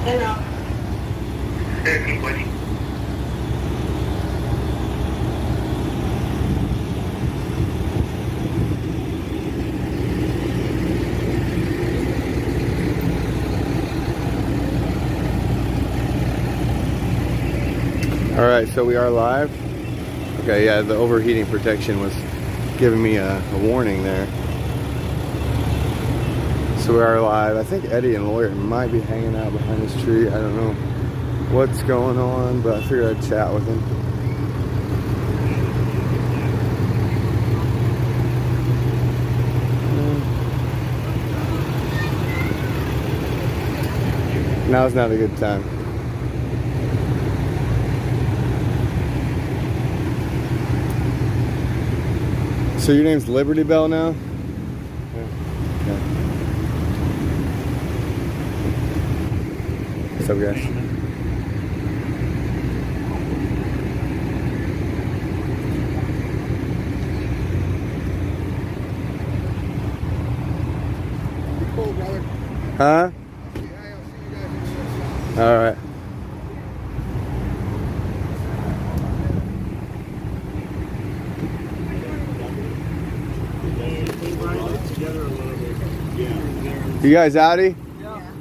Hello. Everybody. All right, so we are live. Okay, yeah, the overheating protection was giving me a warning there. So we are live. I think Eddie and Lawyer might be hanging out behind this tree. I don't know what's going on, but I figured I'd chat with him. Now's not a good time. So your name's Liberty Bell now? Yeah. Okay. What's up, guys? Cool, brother. Huh? Yeah, I'll see you guys in the All right. You guys outie? Yeah.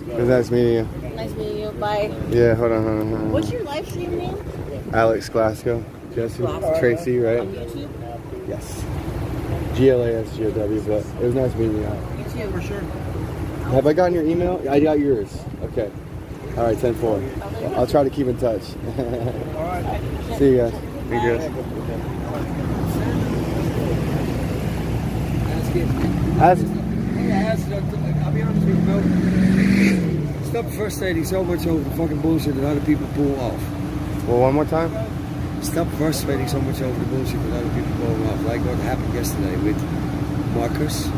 It was nice meeting you. Nice meeting you. Bye. Yeah, hold on. What's your live stream name? Alex Glasgow. Jesse. Glasgow. Tracy, right? On YouTube? Yes. GLASGOW, but it was nice meeting you. You too. For sure. Have I gotten your email? I got yours. Okay. All right, 10-4. I'll try to keep in touch. All right. See you guys. Be good. I'll be honest with you, Bill. Stop frustrating so much over the fucking bullshit that other people pull off. Well, one more time. Stop frustrating so much over the bullshit that other people pull off. Like what happened yesterday with Marcus.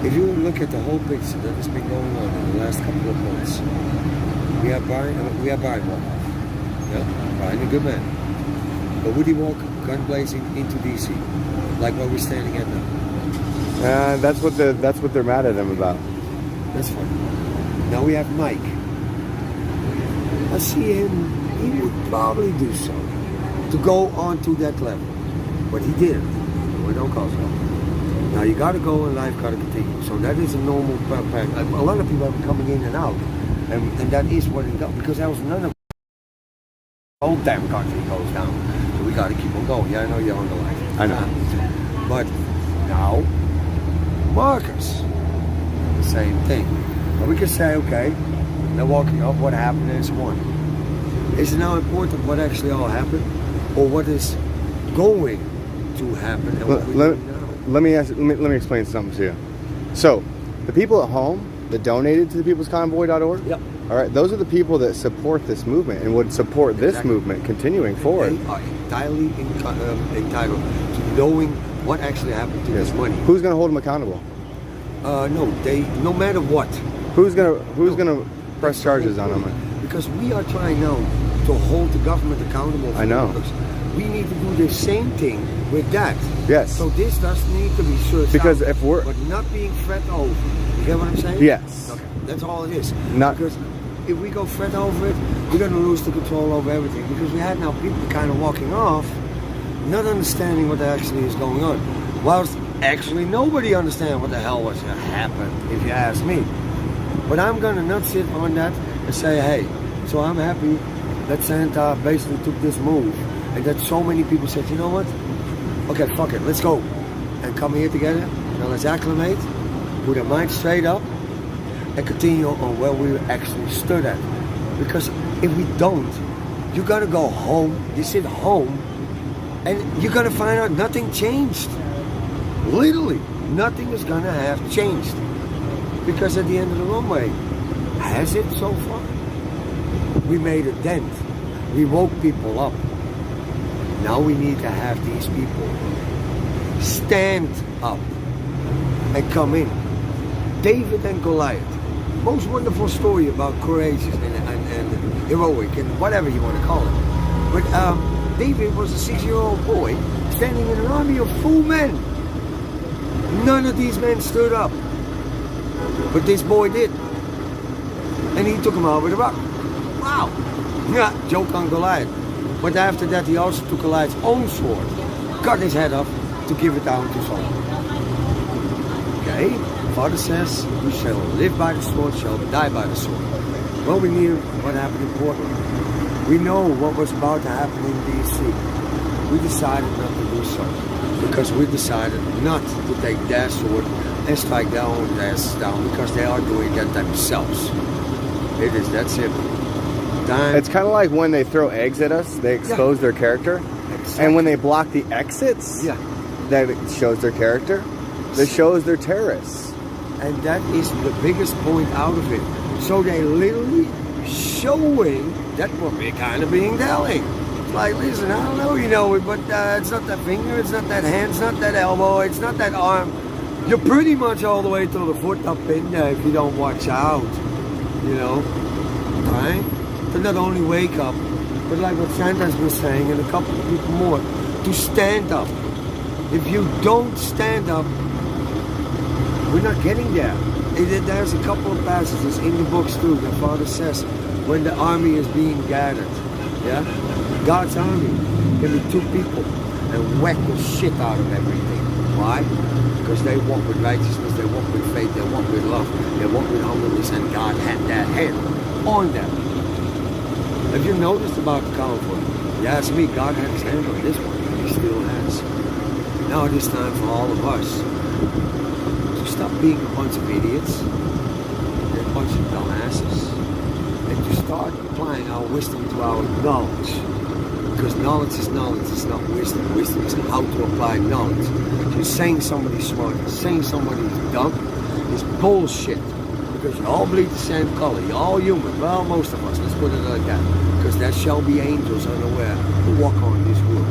If you look at the whole picture that has been going on in the last couple of months, we have Brian walk off. Yeah, Brian, a good man. But would he walk gun blazing into DC, like where we're standing at now? That's what they're mad at him about. That's fine. Now we have Mike. I see him. He would probably do so to go on to that level, but he didn't. We don't cause it. Now you got to go and life got to continue. So that is a normal path. A lot of people have been coming in and out, and that is what it does, because there was none of the whole damn country goes down. So we got to keep on going. Yeah, I know you're on the line. I know. But now, Marcus, the same thing. But we can say, okay, they're walking up. What happened is one. Is it now important what actually all happened, or what is going to happen? And what we're doing now? Let me explain something to you. So, the people at home that donated to the peoplesconvoy.org, Yep. all right, those are the people that support this movement and would support this movement continuing forward. They are entirely entitled to knowing what actually happened to this money. Who's going to hold them accountable? No matter what. Who's gonna press charges on them? Because we are trying now to hold the government accountable for I know. this. We need to do the same thing with that. Yes. So this does need to be searched Because out, if we're- but not being fret over. You get what I'm saying? Yes. Okay. That's all it is. Not- Because if we go fret over it, we're gonna lose the control over everything. Because we had now people kind of walking off, not understanding what actually is going on. Whilst actually nobody understands what the hell was happened, if you ask me. But I'm gonna not sit on that and say, hey, so I'm happy that Santa basically took this move, and that so many people said, you know what? Okay, fuck it, let's go. And come here together, now let's acclimate, put our minds straight up, and continue on where we actually stood at. Because if we don't, you gotta go home, you sit home, and you're gonna find out nothing changed. Literally, nothing is gonna have changed. Because at the end of the runway, has it so far? We made a dent. We woke people up. Now we need to have these people stand up and come in. David and Goliath. Most wonderful story about courageous and heroic and whatever you want to call it. But David was a 6-year-old boy standing in an army of full men. None of these men stood up. But this boy did. And he took him out with a rock. Wow. Yeah, joke on Goliath. But after that, he also took Goliath's own sword, cut his head off to give it down to Saul. Okay? Father says, you shall live by the sword, shall die by the sword. Well, we knew what happened in Portland. We know what was about to happen in D.C. We decided not to do so because we decided not to take their sword and strike their own asses down because they are doing that themselves. It is that simple. It's kind of like when they throw eggs at us, they expose their character. Exactly. And when they block the exits, that shows their character. That shows they're terrorists. And that is the biggest point out of it. So they literally showing that we're kind of being telling. It's like, listen, I don't know, you know, but it's not that finger, it's not that hand, it's not that elbow, it's not that arm. You're pretty much all the way to the foot up in there if you don't watch out, you know, right? To not only wake up, but like what Santa's been saying and a couple of people more, to stand up. If you don't stand up, we're not getting there. There's a couple of passages in the books too. The Father says when the army is being gathered, God's army can be two people and whack the shit out of everything. Why? Because they walk with righteousness, they walk with faith, they walk with love, they walk with humbleness, and God had that hand on them. Have you noticed about the convoy? You ask me, God had his hand on this one, and he still has. Now it is time for all of us to stop being a bunch of idiots and a bunch of dumbasses and to start applying our wisdom to our knowledge. Because knowledge is knowledge, it's not wisdom. Wisdom is how to apply knowledge. So saying somebody's smart, saying somebody's dumb is bullshit. Because you all bleed the same color, you're all human. Well, most of us, let's put it like that. Because there shall be angels unaware who walk on this world.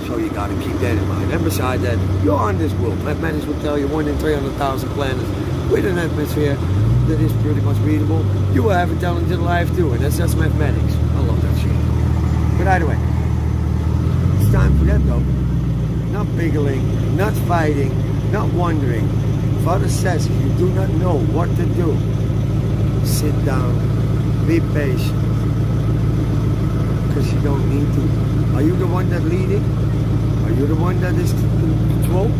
So you got to keep that in mind. And beside that, you're on this world. Mathematics will tell you 1 in 300,000 planets with an atmosphere that is pretty much readable. You will have intelligent life too, and that's just mathematics. I love that shit. But either way, it's time for that though. Not biggling, not fighting, not wondering. Father says if you do not know what to do, sit down, be patient. Because you don't need to. Are you the one that's leading? Are you the one that is in control?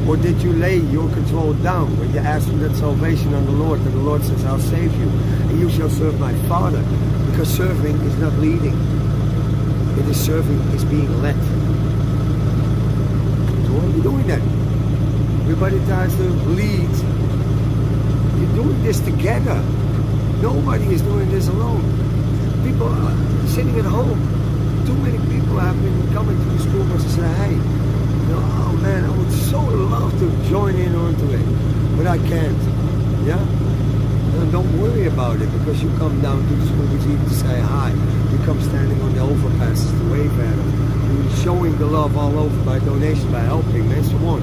Or did you lay your control down when you ask for that salvation on the Lord, and the Lord says, I'll save you, and you shall serve my Father? Because serving is not leading. It is serving, is being led. So why are you doing that? Everybody tries to lead. You're doing this together. Nobody is doing this alone. People are sitting at home. Too many people have been coming to the school bus and say, hey, you know, oh man, I would so love to join in onto it, but I can't. Yeah? And don't worry about it because you come down to the school bus even to say hi. You come standing on the overpasses to wave at them. You're showing the love all over by donation, by helping, and so on.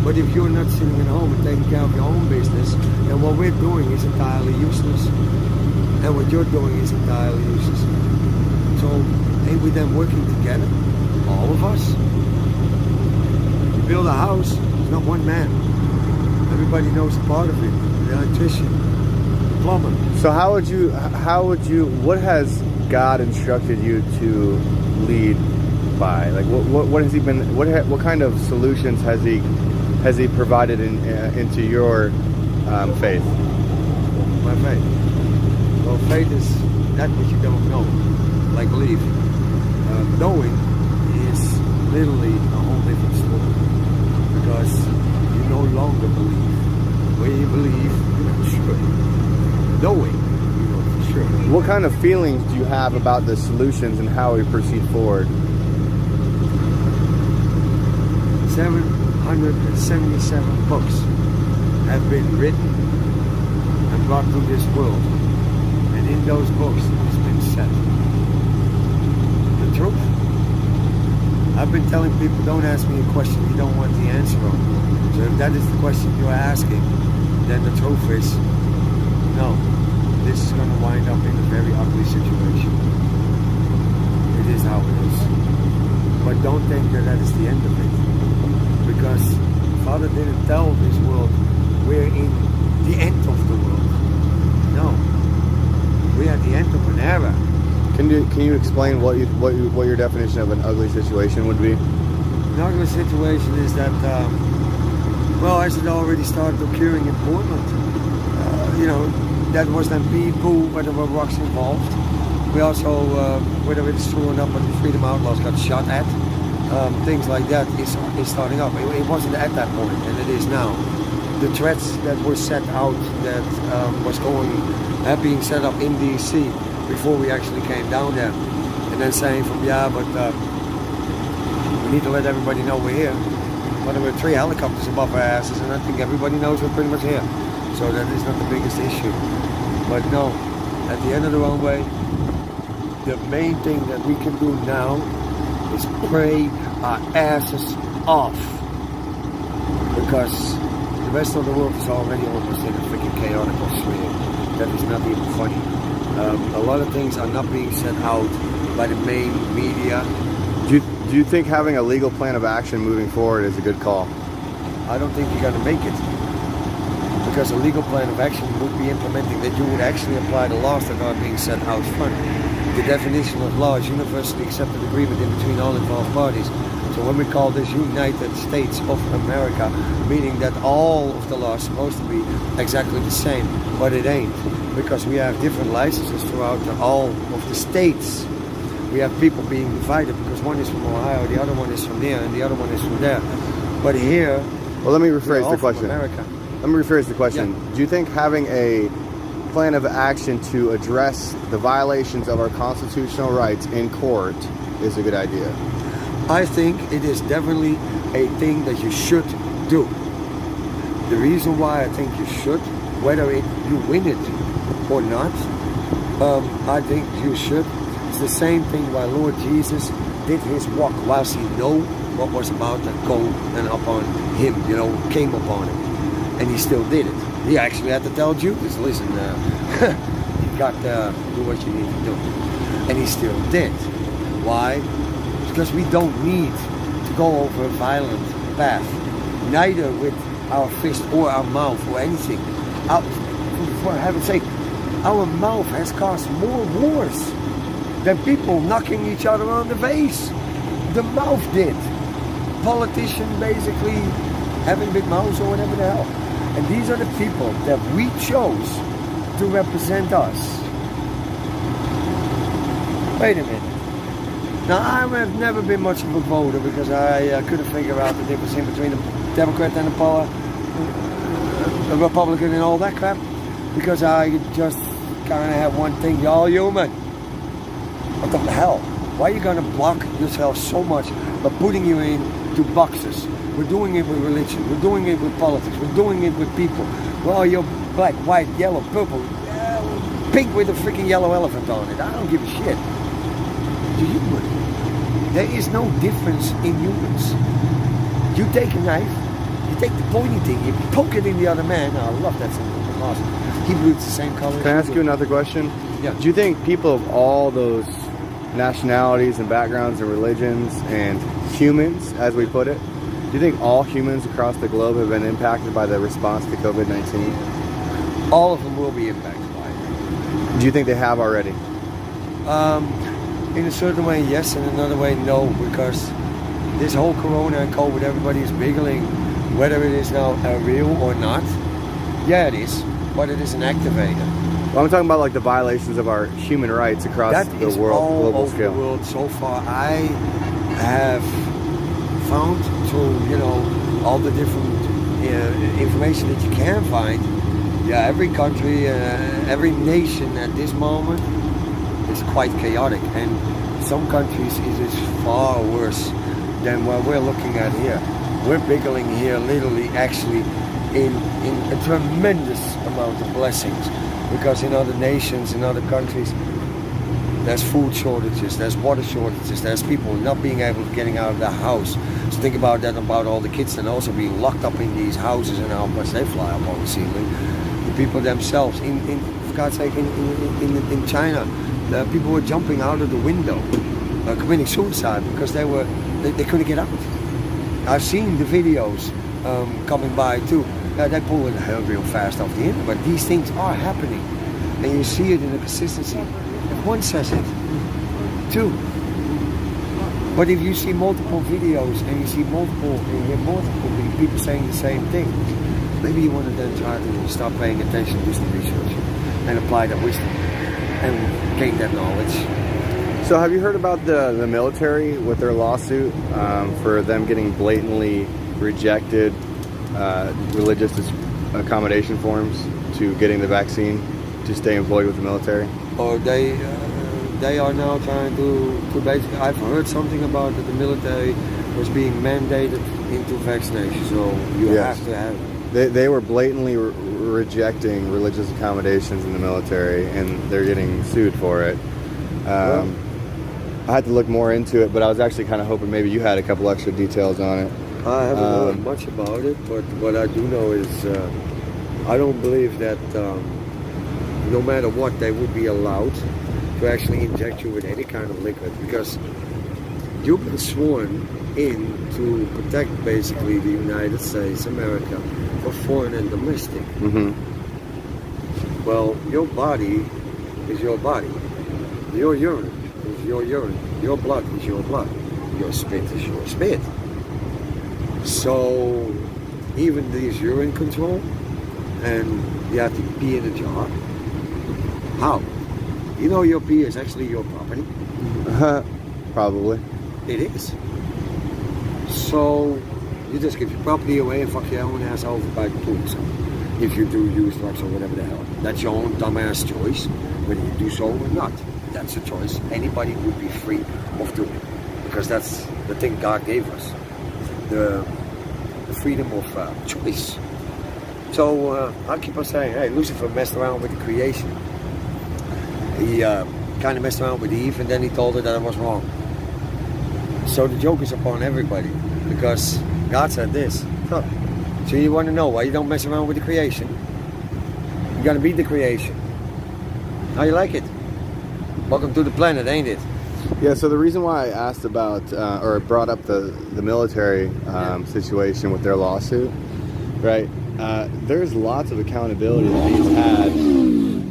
But if you're not sitting at home and taking care of your own business, then what we're doing is entirely useless. And what you're doing is entirely useless. So, ain't we then working together? All of us? You build a house, it's not one man. Everybody knows a part of it. The electrician, the plumber. So what has God instructed you to lead by? Like what has he been, what kind of solutions has he provided into your faith? My faith. Well, faith is that which you don't know, like belief. Knowing is literally a whole different story because you no longer believe. When you believe, you're not sure. Knowing, you know for sure. What kind of feelings do you have about the solutions and how we proceed forward? 777 books have been written and brought to this world. And in those books, it's been said the truth. I've been telling people, don't ask me a question you don't want the answer on. So if that is the question you're asking, then the truth is, no, this is going to wind up in a very ugly situation. It is how it is. But don't think that that is the end of it. Because Father didn't tell this world we're in the end of the world. No. Can you explain what your definition of an ugly situation would be? An ugly situation is that, as it already started occurring in Portland, that was then people, where there were rocks involved. We also, whether it's true or not, but the Freedom Outlaws got shot at. Things like that is starting up. It wasn't at that point, and it is now. The threats that were set out, that was being set up in DC before we actually came down there, and then saying we need to let everybody know we're here. Well, there were 3 helicopters above our asses, and I think everybody knows we're pretty much here. So that is not the biggest issue. But no, at the end of the runway, the main thing that we can do now is pray our asses off, because the rest of the world is already almost in a freaking chaotic swing. That is not even funny. A lot of things are not being sent out by the main media. Do you think having a legal plan of action moving forward is a good call? I don't think you're going to make it, because a legal plan of action would be implementing that you would actually apply the laws that are being set out front. The definition of law is universally accepted agreement in between all involved parties. So when we call this United States of America, meaning that all of the laws are supposed to be exactly the same, but it ain't, because we have different licenses throughout all of the states. We have people being divided because one is from Ohio, the other one is from there, and the other one is from there. But here, well, let me rephrase the question. America. Let me rephrase the question. Yeah. Do you think having a plan of action to address the violations of our constitutional rights in court is a good idea? I think it is definitely a thing that you should do. The reason why I think you should, whether you win it or not, I think you should. It's the same thing why Lord Jesus did his walk whilst he knew what was about to go and upon him, came upon him. And he still did it. He actually had to tell Judas, listen, you got to do what you need to do. And he still did. Why? Because we don't need to go over a violent path, neither with our fist or our mouth or anything. For heaven's sake, our mouth has caused more wars than people knocking each other on the face. The mouth did. Politician basically having big mouths or whatever the hell. And these are the people that we chose to represent us. Wait a minute. Now, I have never been much of a voter because I couldn't figure out the difference between a Democrat and a Republican and all that crap. Because I just kind of have one thing, y'all human. What the hell? Why are you going to block yourself so much by putting you into boxes? We're doing it with religion. We're doing it with politics. We're doing it with people. Well, you're black, white, yellow, purple, pink with a freaking yellow elephant on it. I don't give a shit. To human. There is no difference in humans. You take a knife, you take the pointy thing, you poke it in the other man. I love that thing. It's awesome. Hebrew, it's the same color. Can I ask you another question? Yeah. Do you think people of all those nationalities and backgrounds and religions and humans, as we put it, do you think all humans across the globe have been impacted by the response to COVID-19? All of them will be impacted by it. Do you think they have already? In a certain way, yes. In another way, no. Because this whole Corona and COVID, everybody is biggling whether it is now real or not. Yeah, it is. But it is an activator. Well, I'm talking about like the violations of our human rights across the world, all global over scale. The world so far. I have found through all the different information that you can find. Yeah, every country, every nation at this moment is quite chaotic, and some countries it is far worse than what we're looking at here. We're bickering here, literally, actually, in a tremendous amount of blessings, because in other nations, in other countries, there's food shortages, there's water shortages, there's people not being able to getting out of their house. So think about that, about all the kids that also being locked up in these houses and how much they fly up on the ceiling. The people themselves, for God's sake, in China, the people were jumping out of the window, committing suicide because they couldn't get out. I've seen the videos coming by too. They pull it real fast off the internet, but these things are happening, and you see it in the consistency. If one says it, too. But if you see multiple videos and you hear multiple people saying the same thing, maybe you want to then try to start paying attention, do some research, and apply that wisdom and gain that knowledge. So have you heard about the military with their lawsuit for them getting blatantly rejected religious accommodation forms to getting the vaccine to stay employed with the military? Or they are now trying to basically, I've heard something about that the military was being mandated into vaccination, so you Yes. have to have it. They were blatantly rejecting religious accommodations in the military, and they're getting sued for it. I had to look more into it, but I was actually kind of hoping maybe you had a couple extra details on it. I haven't heard much about it, but what I do know is I don't believe that no matter what, they would be allowed to actually inject you with any kind of liquid, because you've been sworn in to protect basically the United States, America, for foreign and domestic. Mm-hmm. Well, your body is your body. Your urine is your urine. Your blood is your blood. Your spit is your spit. So even these urine control, and you have to pee in a jar. How? You know your pee is actually your property. Probably. It is. So you just give your property away and fuck your own ass over by doing so. If you do use drugs or whatever the hell. That's your own dumbass choice, whether you do so or not. That's a choice anybody would be free of doing. Because that's the thing God gave us. The freedom of choice. So I keep on saying, hey, Lucifer messed around with the creation. He kind of messed around with Eve, and then he told her that it was wrong. So the joke is upon everybody, because God said this. Huh. So you want to know why you don't mess around with the creation? You're going to beat the creation. How you like it? Welcome to the planet, ain't it? Yeah, so the reason why I asked about, or brought up the military situation with their lawsuit, right? There's lots of accountability that needs had.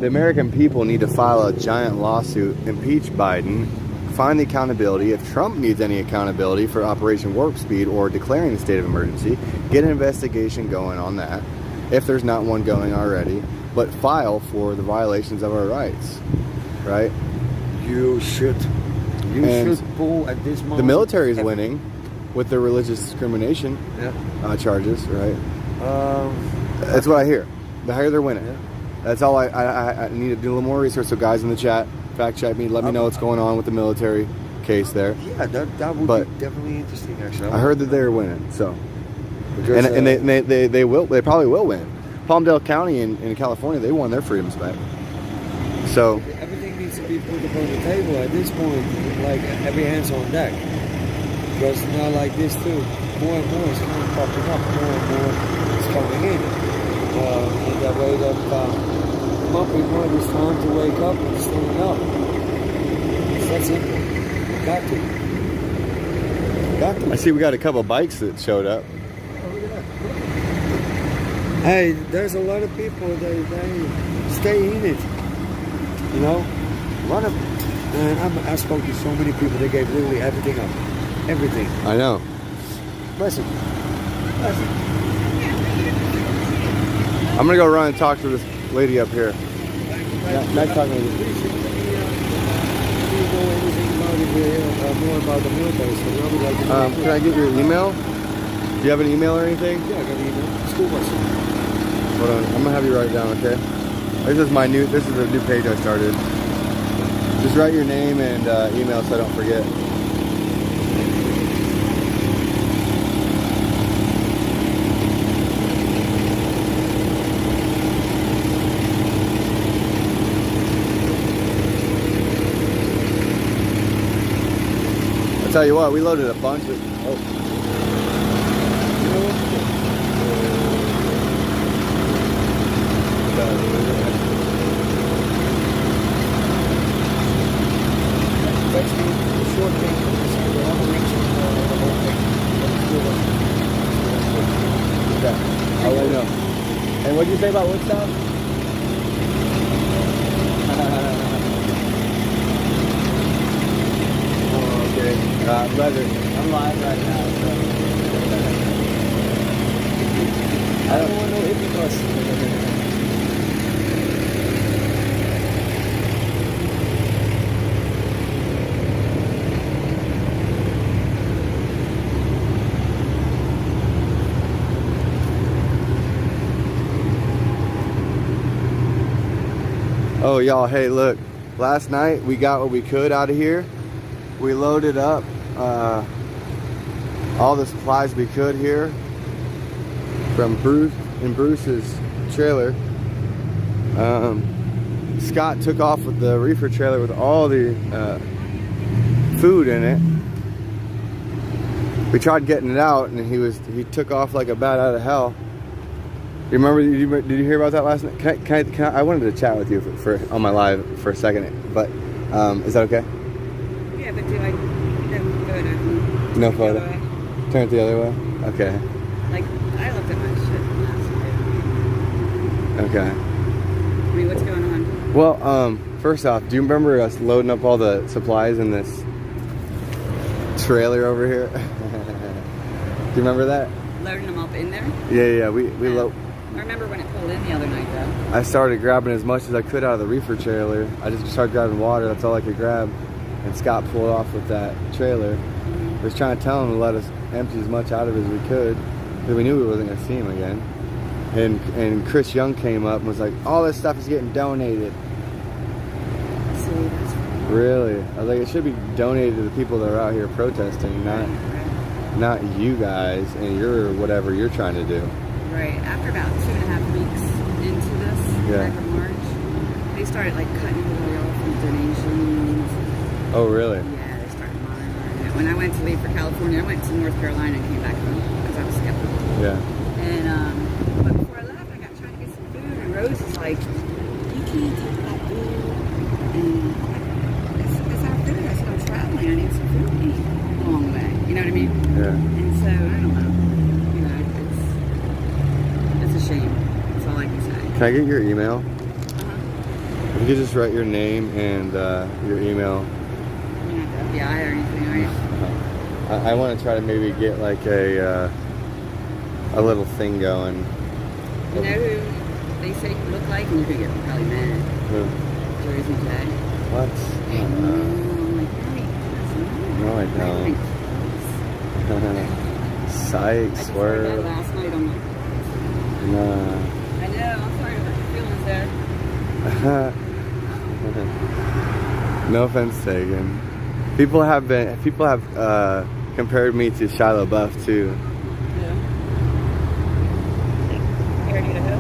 The American people need to file a giant lawsuit, impeach Biden, find the accountability. If Trump needs any accountability for Operation Warp Speed or declaring the state of emergency, get an investigation going on that, if there's not one going already, but file for the violations of our rights, right? You should pull at this moment. The military is winning with their religious discrimination charges, right? That's what I hear. I hear they're winning. Yeah. That's all I need to do a little more research. So guys in the chat, fact check me. Let me know what's going on with the military case there. Yeah, that would be definitely interesting. Actually, I heard that they're winning. So, because, and they probably will win. Palmdale County in California, they won their freedoms back. So everything needs to be put upon the table at this point. Like every hand's on deck. Because now, like this too, more and more is kind of popping up. More and more is coming in. In that way that people it's time to wake up and stand up. It's that simple. Got to. I see we got a couple bikes that showed up. Oh, look at that. Hey, there's a lot of people they stay in it. You know, a lot of. Man, I spoke to so many people. They gave literally everything up. Everything. I know. Listen. I'm gonna go run and talk to this lady up here. Nice talking to you. More about the military, so I would like to Can I get your email? Do you have an email or anything? Yeah, I got an email. School bus. Hold on, I'm gonna have you write it down, okay? This is a new page I started. Just write your name and email so I don't forget. I'll tell you what, we loaded a bunch of. Text me the short thing. The whole thing. Okay, I'll let you know. And what did you say about Woodstock? Brother, I'm live right now, so. I don't want no hippie bus. Oh, y'all, hey, look. Last night, we got what we could out of here. We loaded up all the supplies we could here from Bruce's trailer. Scott took off with the reefer trailer with all the food in it. We tried getting it out, and he took off like a bat out of hell. You remember? Did you hear about that last night? Can I, I wanted to chat with you for on my live for a second, but is that okay? Yeah, but do I No photo. Turn it the other way. Okay. Like, I looked at my shit last night. Okay. I mean, what's going on? Well, first off, do you remember us loading up all the supplies in this trailer over here? Do you remember that? Loading them up in there? Yeah. We load. I remember when it pulled in the other night, though. I started grabbing as much as I could out of the reefer trailer. I just started grabbing water. That's all I could grab. And Scott pulled off with that trailer. I was trying to tell him to let us empty as much out of it as we could, because we knew we wasn't gonna see him again. And Chris Young came up and was like, all this stuff is getting donated. See, that's Really? I was like, it should be donated to the people that are out here protesting, not you guys and your whatever you're trying to do. right. After about 2.5 weeks into this, back in March, they started like cutting everybody off from donations. Oh, really? Yeah, they started monitoring it. When I went to leave for California, I went to North Carolina and came back home because I was skeptical. Yeah. And but before I left, I got trying to get some food, and Rose was like, "You can't take that food." And it's our food. I said, "I'm traveling. I need some food to eat along the way." You know what I mean? Yeah. And so I don't know. You know, it's a shame. That's all I can say. Can I get your email? Uh-huh. If you could just write your name and your email. You're not the FBI or anything, are you? I want to try to maybe get like a little thing going. You know who they say you look like, and you're gonna get probably mad. Who? Jersey J. What? No, I don't. Psych, I just heard that swerve. last night on my... Nah. I know, I'm sorry about your feelings there. No offense taken. People have compared me to Shia LaBeouf too. Yeah. You heard you to who?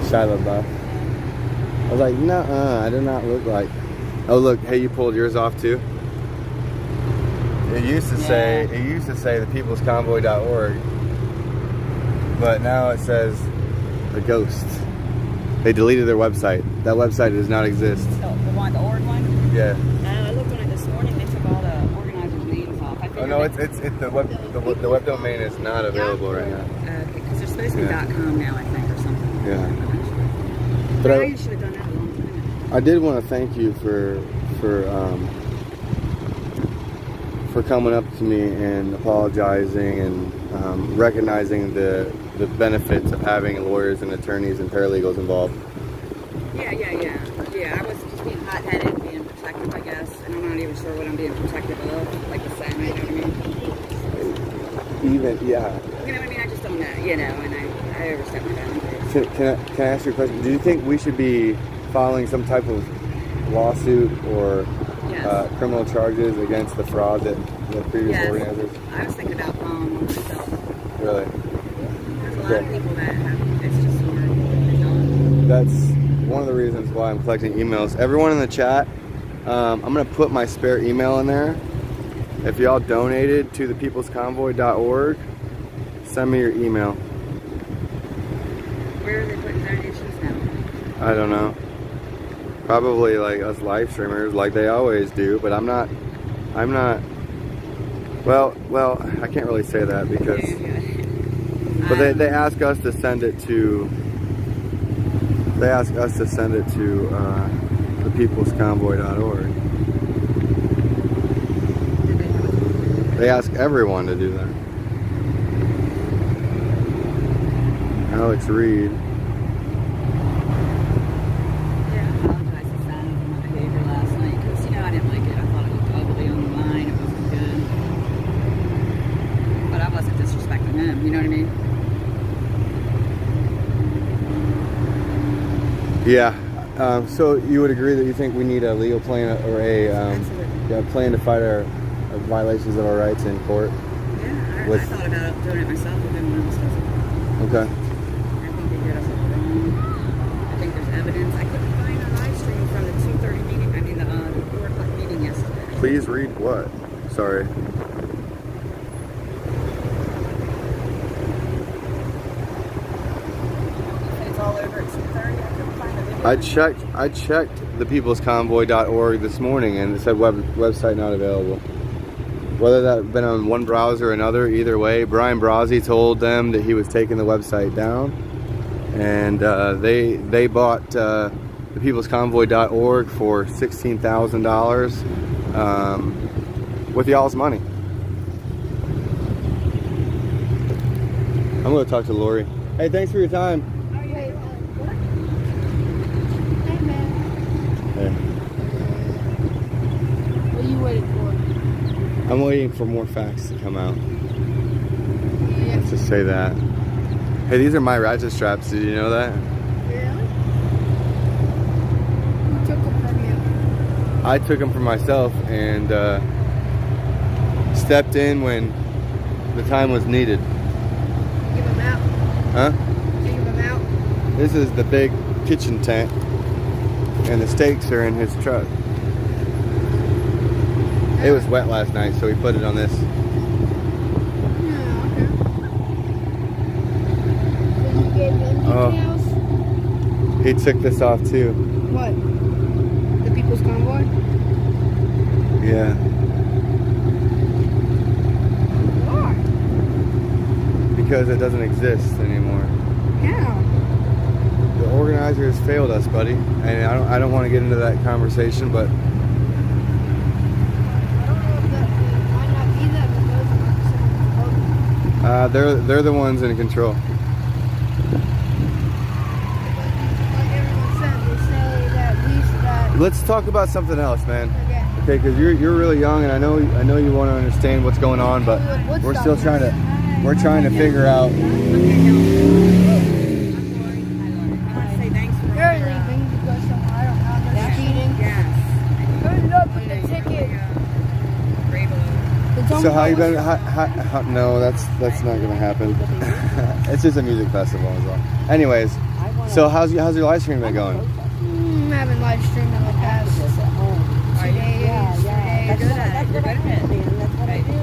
Shia LaBeouf. I was like, nuh-uh, I do not look like. Oh look, hey, you pulled yours off too. It used to say thepeoplesconvoy.org, but now it says the Ghost. They deleted their website. That website does not exist. The one, the org one? Yeah. I looked on it this morning. They took all the organizers' names off. I Oh no, it's the web domain is not available right now. Okay, because there's supposed to be .com now, I think, or something. Yeah. But But you should have done that a long time ago. I did want to thank you for coming up to me and apologizing and recognizing the benefits of having lawyers and attorneys and paralegals involved. Yeah. I was just being hot-headed, being protective, I guess, and I'm not even sure what I'm being protective of, like the Senate, you know what I mean? Even, yeah. You know what I mean? I just don't know, you know, and I overstepped my boundaries. Can I ask you a question? Do you think we should be filing some type of lawsuit or Yes. criminal charges against the fraud that the previous organizers? I was thinking about myself. Really? There's a lot of people that have, it's just hard. They don't. That's one of the reasons why I'm collecting emails. Everyone in the chat, I'm going to put my spare email in there. If y'all donated to thepeoplesconvoy.org, send me your email. Where are they putting donations now? I don't know. Probably like us live streamers, like they always do, but I'm not, well, I can't really say that because, but they ask us to send it to, thepeoplesconvoy.org. They ask everyone to do that. Alex Reed. Yeah, I apologize to Sally for my behavior last night because, I didn't like it. I thought it looked ugly on the line. It wasn't good. But I wasn't disrespecting him, you know what I mean? Yeah. So you would agree that you think we need a legal plan or a plan to fight our violations of our rights in court? Yeah, I thought about doing it myself if anyone else does it. Okay. I think they did us all wrong. I think there's evidence. I couldn't find a live stream from the 2:30 meeting, the 4 o'clock meeting yesterday. Please read what? Sorry. It's all over at 2:30. I couldn't find a video. I checked thepeoplesconvoy.org this morning and it said website not available. Whether that been on one browser or another, either way, Brian Brazzi told them that he was taking the website down, and they bought thepeoplesconvoy.org for $16,000 with y'all's money. I'm going to talk to Lori. Hey, thanks for your time. Wait, what? Hey, man. Hey. What are you waiting for? I'm waiting for more facts to come out. Yeah. Let's just say that. Hey, these are my ratchet straps. Did you know that? Really? Who took them from you? I took them for myself and stepped in when the time was needed. Give them out. Huh? Give them out. This is the big kitchen tent, and the steaks are in his truck. It was wet last night, so we put it on this. Yeah, okay. So you gave them Oh. details? He took this off too. What? The People's Convoy? Yeah. Why? Because it doesn't exist anymore. How? The organizers failed us, buddy. And I don't want to get into that conversation, but I don't know if that might not be that, but those are they're the ones in control. like everyone said, they say that we should Let's talk about something else, man. okay. Okay, because you're really young, and I know you want to understand what's going on, but we're still trying to figure out. I want to say thanks for You're leaving to go somewhere. I don't know. They're speeding. Yes. Good luck with the ticket. So how you been? No, that's not gonna happen. It's just a music festival as well. Anyways, so how's your live stream been going? I haven't live streamed in the past 2 days, 3 days. You're good at it. You're good at it. That's what I do.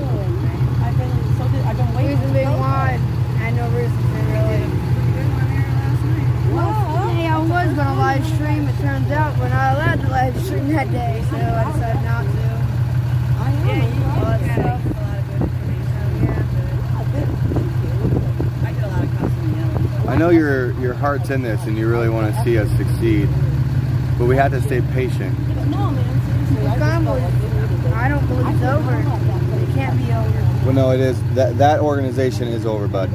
I've been waiting. Reason being why, I had no reason to really. Hey, I was gonna live stream. It turns out we're not allowed to live stream that day, so I decided not to. All that stuff. I know your heart's in this, and you really want to see us succeed, but we have to stay patient. No, man, seriously. I don't believe it's over. It can't be over. Well, no, it is. That organization is over, bud.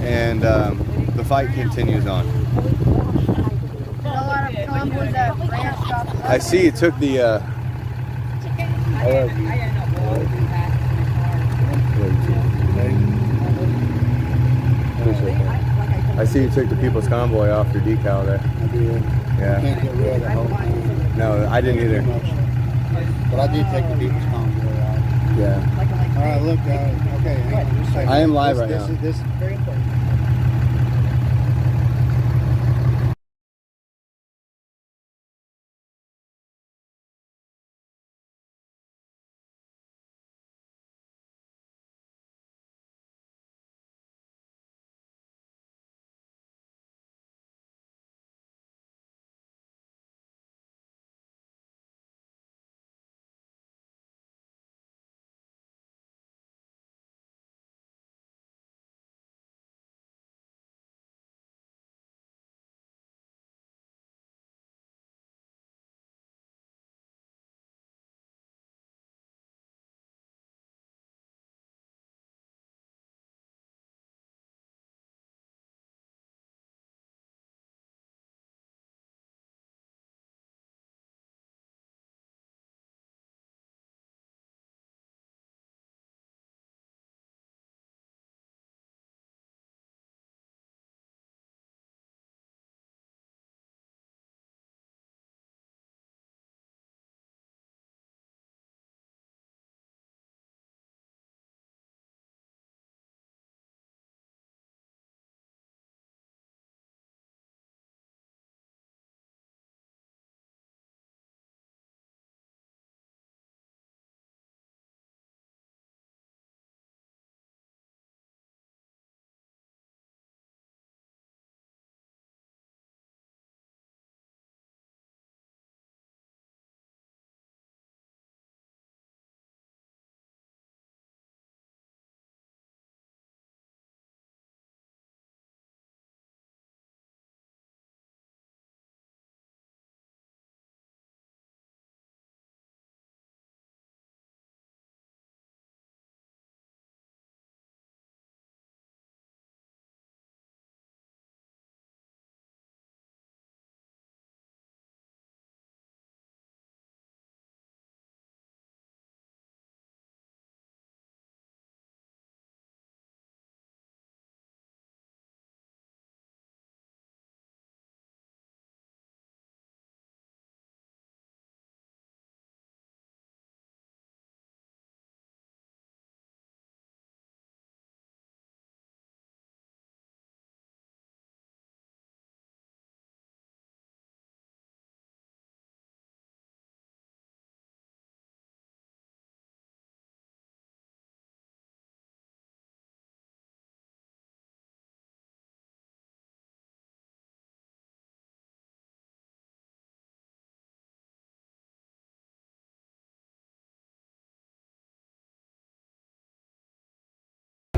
And the fight continues on. There's a lot of convoys that ran stop. I see you took the. I see you took the People's Convoy off your decal there. I did. Yeah. Can't get rid of the whole thing. No, I didn't either. But I did take the People's Convoy out. Yeah. All right, look, okay. hang on just a second. I am live right This now. is very important.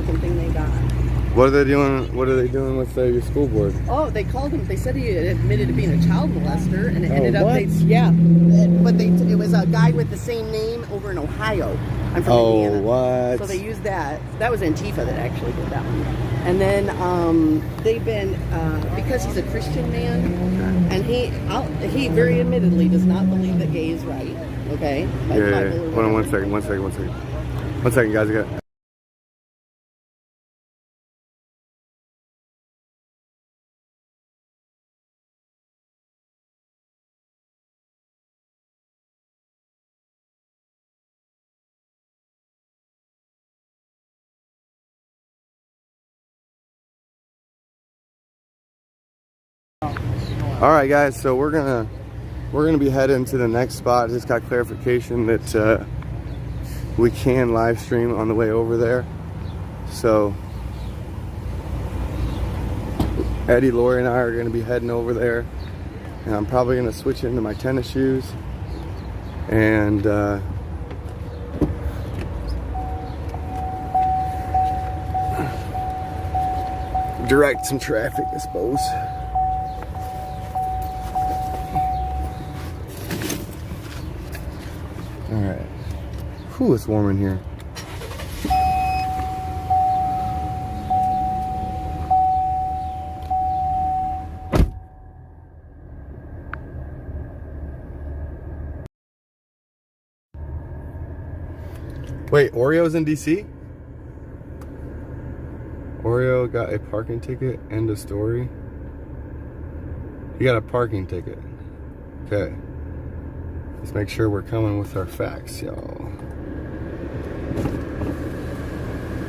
fucking thing they got. What are they doing? What are they doing with your school board? Oh, they called him. They said he had admitted to being a child molester, and it ended up. what? But it was a guy with the same name over in Ohio. I'm from Indiana. What? So they used that. That was Antifa that actually did that one. And then they've been because he's a Christian man, and he very admittedly does not believe that gay is right. Okay. Yeah. Hold on 1 second. 1 second. 1 second. 1 second, guys. I got. All right, guys. So we're gonna be heading to the next spot. Just got clarification that we can live stream on the way over there. So Eddie, Lori, and I are gonna be heading over there, and I'm probably gonna switch into my tennis shoes and direct some traffic, I suppose. All right. Whew, it's warm in here. Wait, Oreo's in DC? Oreo got a parking ticket. End of story. He got a parking ticket. Okay. Let's make sure we're coming with our facts, y'all.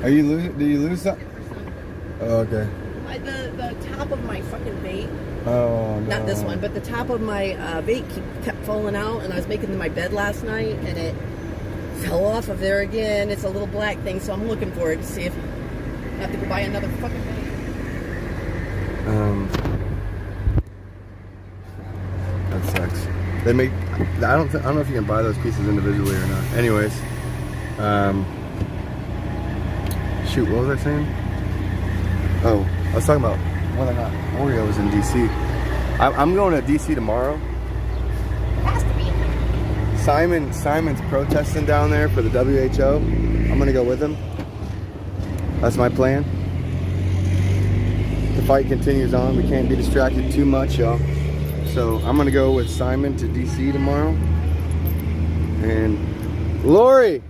Are you losing? Did you lose that? Oh, okay. The top of my fucking vape. Oh, no. Not this one, but the top of my vape kept falling out, and I was making my bed last night, and it fell off of there again. It's a little black thing, so I'm looking for it to see if I have to go buy another fucking vape. That sucks. They make. I don't know if you can buy those pieces individually or not. Anyways, shoot, what was I saying? Oh, I was talking about whether or not Oreo's in DC. I'm going to DC tomorrow. It has to be in there. Simon's protesting down there for the WHO. I'm gonna go with him. That's my plan. The fight continues on. We can't be distracted too much, y'all. So I'm gonna go with Simon to DC tomorrow. And Lori,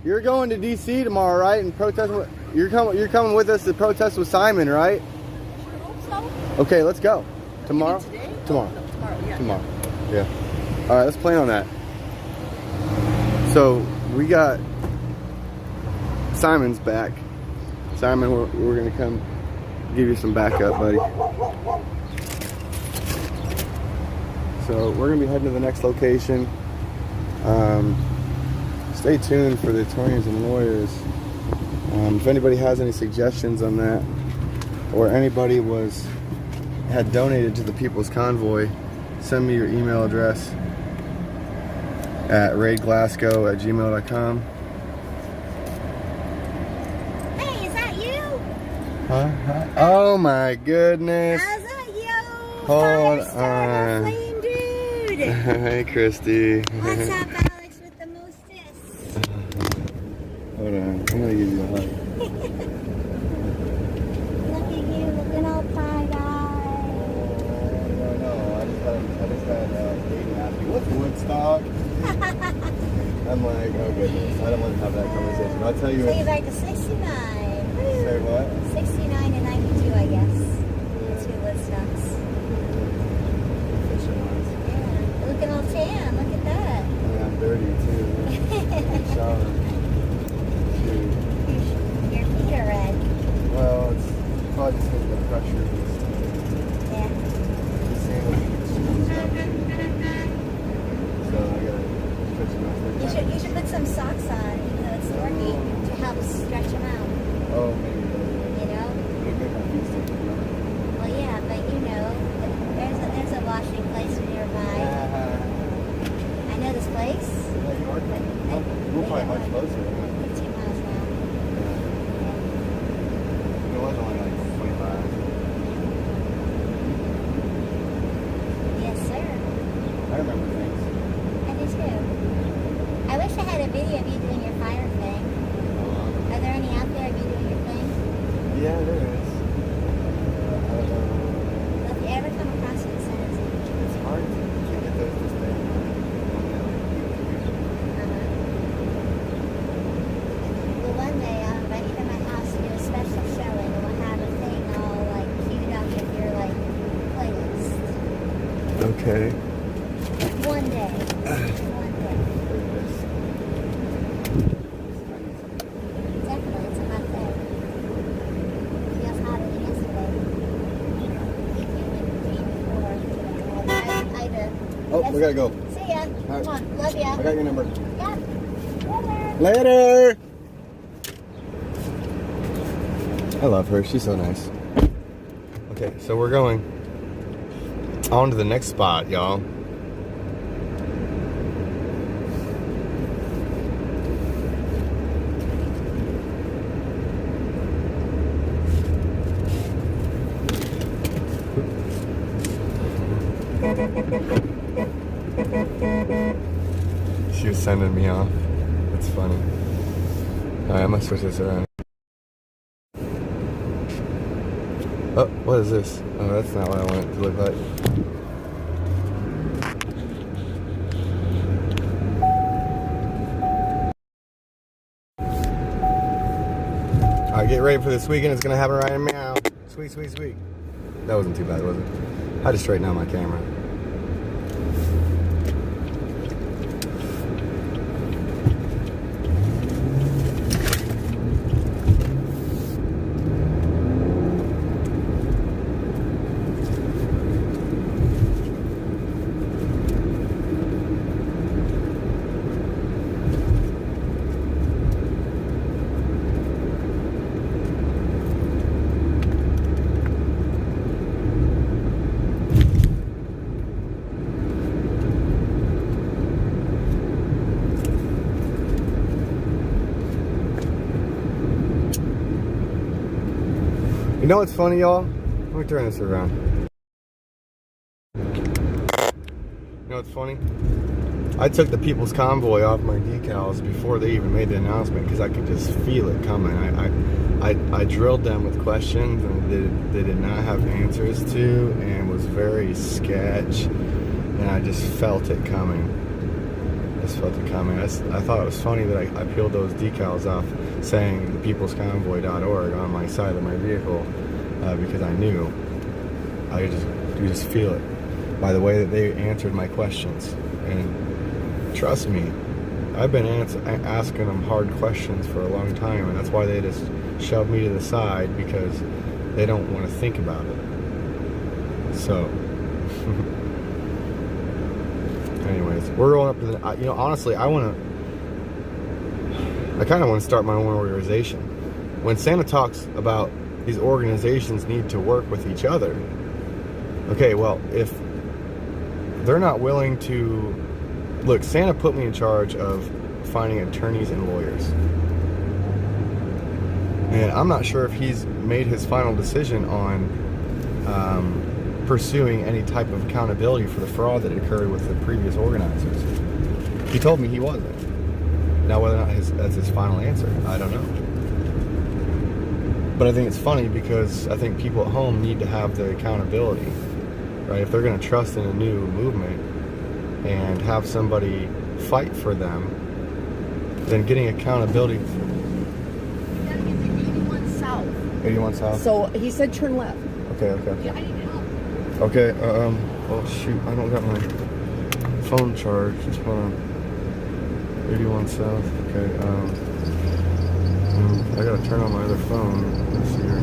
you're going to DC tomorrow, right? And protest. You're coming with us to protest with Simon, right? I hope so. Okay, let's go. Tomorrow? Today? Tomorrow. No, tomorrow, yeah. Tomorrow. Yeah. All right, let's plan on that. So we got Simon's back. Simon, we're gonna come give you some backup, buddy. So we're gonna be heading to the next location. Stay tuned for the attorneys and lawyers. If anybody has any suggestions on that, or anybody had donated to the People's Convoy, send me your email address at raidglasgow@gmail.com. Hey, is that you? Huh? Oh my goodness. How's that you? Hold Five-star on. flame dude. Hey, Christy. What's up, Alex, with the mostest? Hold on. I'm gonna give you a hug. Look at you, looking all pie-eyed. No, I just had Aiden ask me, what's Woodstock? I'm like, oh goodness, I don't want to have that conversation. I'll tell you. Take it back to 69. Say what? 69 and 92, I guess. The two Woodstocks. Yeah, looking all tan. Look at that. Yeah, I'm dirty too. Shower. Shoot. Your feet are red. Well, it's probably just because of the pressure. Yeah. Just seeing what you stuff. So I gotta fix my You should put some socks on, even though it's stormy, to help stretch them out. Oh, maybe. You know? Maybe my feet stick to them. Well, yeah, but you know, there's a washing place nearby. I know this place. We're probably much closer. 15 miles now. Okay. One day. Definitely, it's a hot day. Feels hotter than yesterday. Oh, we gotta go. See ya. All right. Come on, love ya. I got your number. Yeah. Later. I love her. She's so nice. Okay, so we're going on to the next spot, y'all. She was sending me off. That's funny. Alright, I'm gonna switch this around. Oh, what is this? Oh, that's not what I want it to look like. Alright, get ready for this weekend. It's gonna happen right now. Sweet, sweet, sweet. That wasn't too bad, was it? I had to straighten out my camera. You know what's funny, y'all? Let me turn this around. You know what's funny? I took the People's Convoy off my decals before they even made the announcement because I could just feel it coming. I drilled them with questions and they did not have answers to, and was very sketch, and I just felt it coming. I thought it was funny that I peeled those decals off saying thepeoplesconvoy.org on my side of my vehicle because I knew. You just feel it by the way that they answered my questions. And trust me, I've been asking them hard questions for a long time, and that's why they just shove me to the side, because they don't want to think about it. So anyways, we're going up to the, honestly, I kind of want to start my own organization. When Santa talks about these organizations need to work with each other, okay, well, if they're not willing to, look, Santa put me in charge of finding attorneys and lawyers. And I'm not sure if he's made his final decision on pursuing any type of accountability for the fraud that occurred with the previous organizers. He told me he wasn't. Now, whether or not that's his final answer, I don't know. But I think it's funny because I think people at home need to have the accountability, right? If they're going to trust in a new movement and have somebody fight for them, then getting accountability. You gotta get to 81 South. 81 South? So he said turn left. Okay. Yeah, I need help. Okay, oh shoot, I don't got my phone charged. Hold on. 81 South, okay, I gotta turn on my other phone. Let's see here.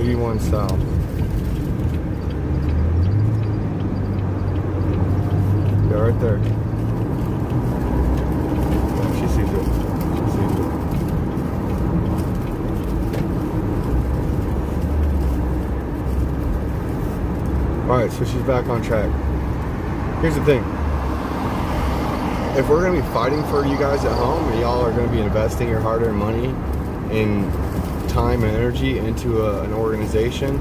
81 South. Yeah, right there. Yeah, she sees it. Alright, so she's back on track. Here's the thing. If we're going to be fighting for you guys at home, and y'all are going to be investing your hard-earned money in time and energy into an organization,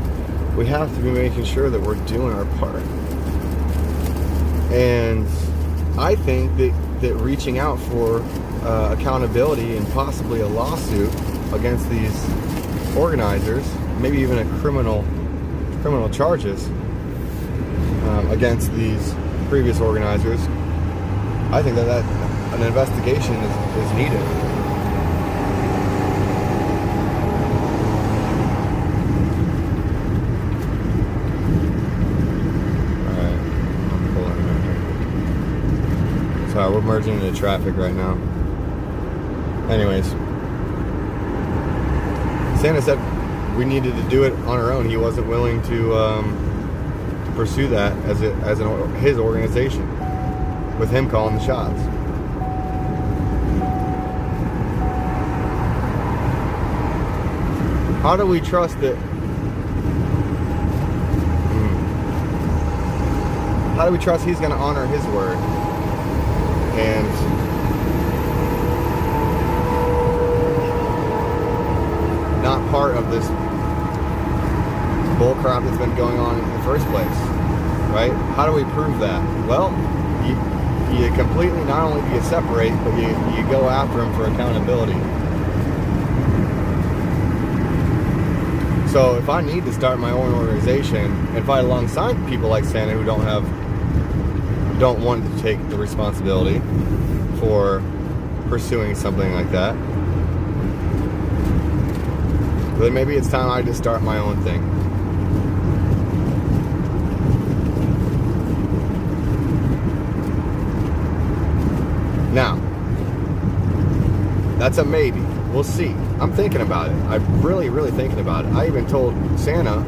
we have to be making sure that we're doing our part. And I think that reaching out for accountability and possibly a lawsuit against these organizers, maybe even a criminal charges against these previous organizers, I think that an investigation is needed. merging into traffic right now. Anyways, Santa said we needed to do it on our own. He wasn't willing to pursue that as his organization, with him calling the shots. How do we trust that? How do we trust he's going to honor his word and not part of this bullcrap that's been going on in the first place, right? How do we prove that? Well, you completely, not only do you separate, but you go after him for accountability. So if I need to start my own organization and fight alongside people like Santa who don't want to take the responsibility for pursuing something like that, then maybe it's time I just start my own thing. Now, that's a maybe. We'll see. I'm thinking about it. I'm really, really thinking about it. I even told Santa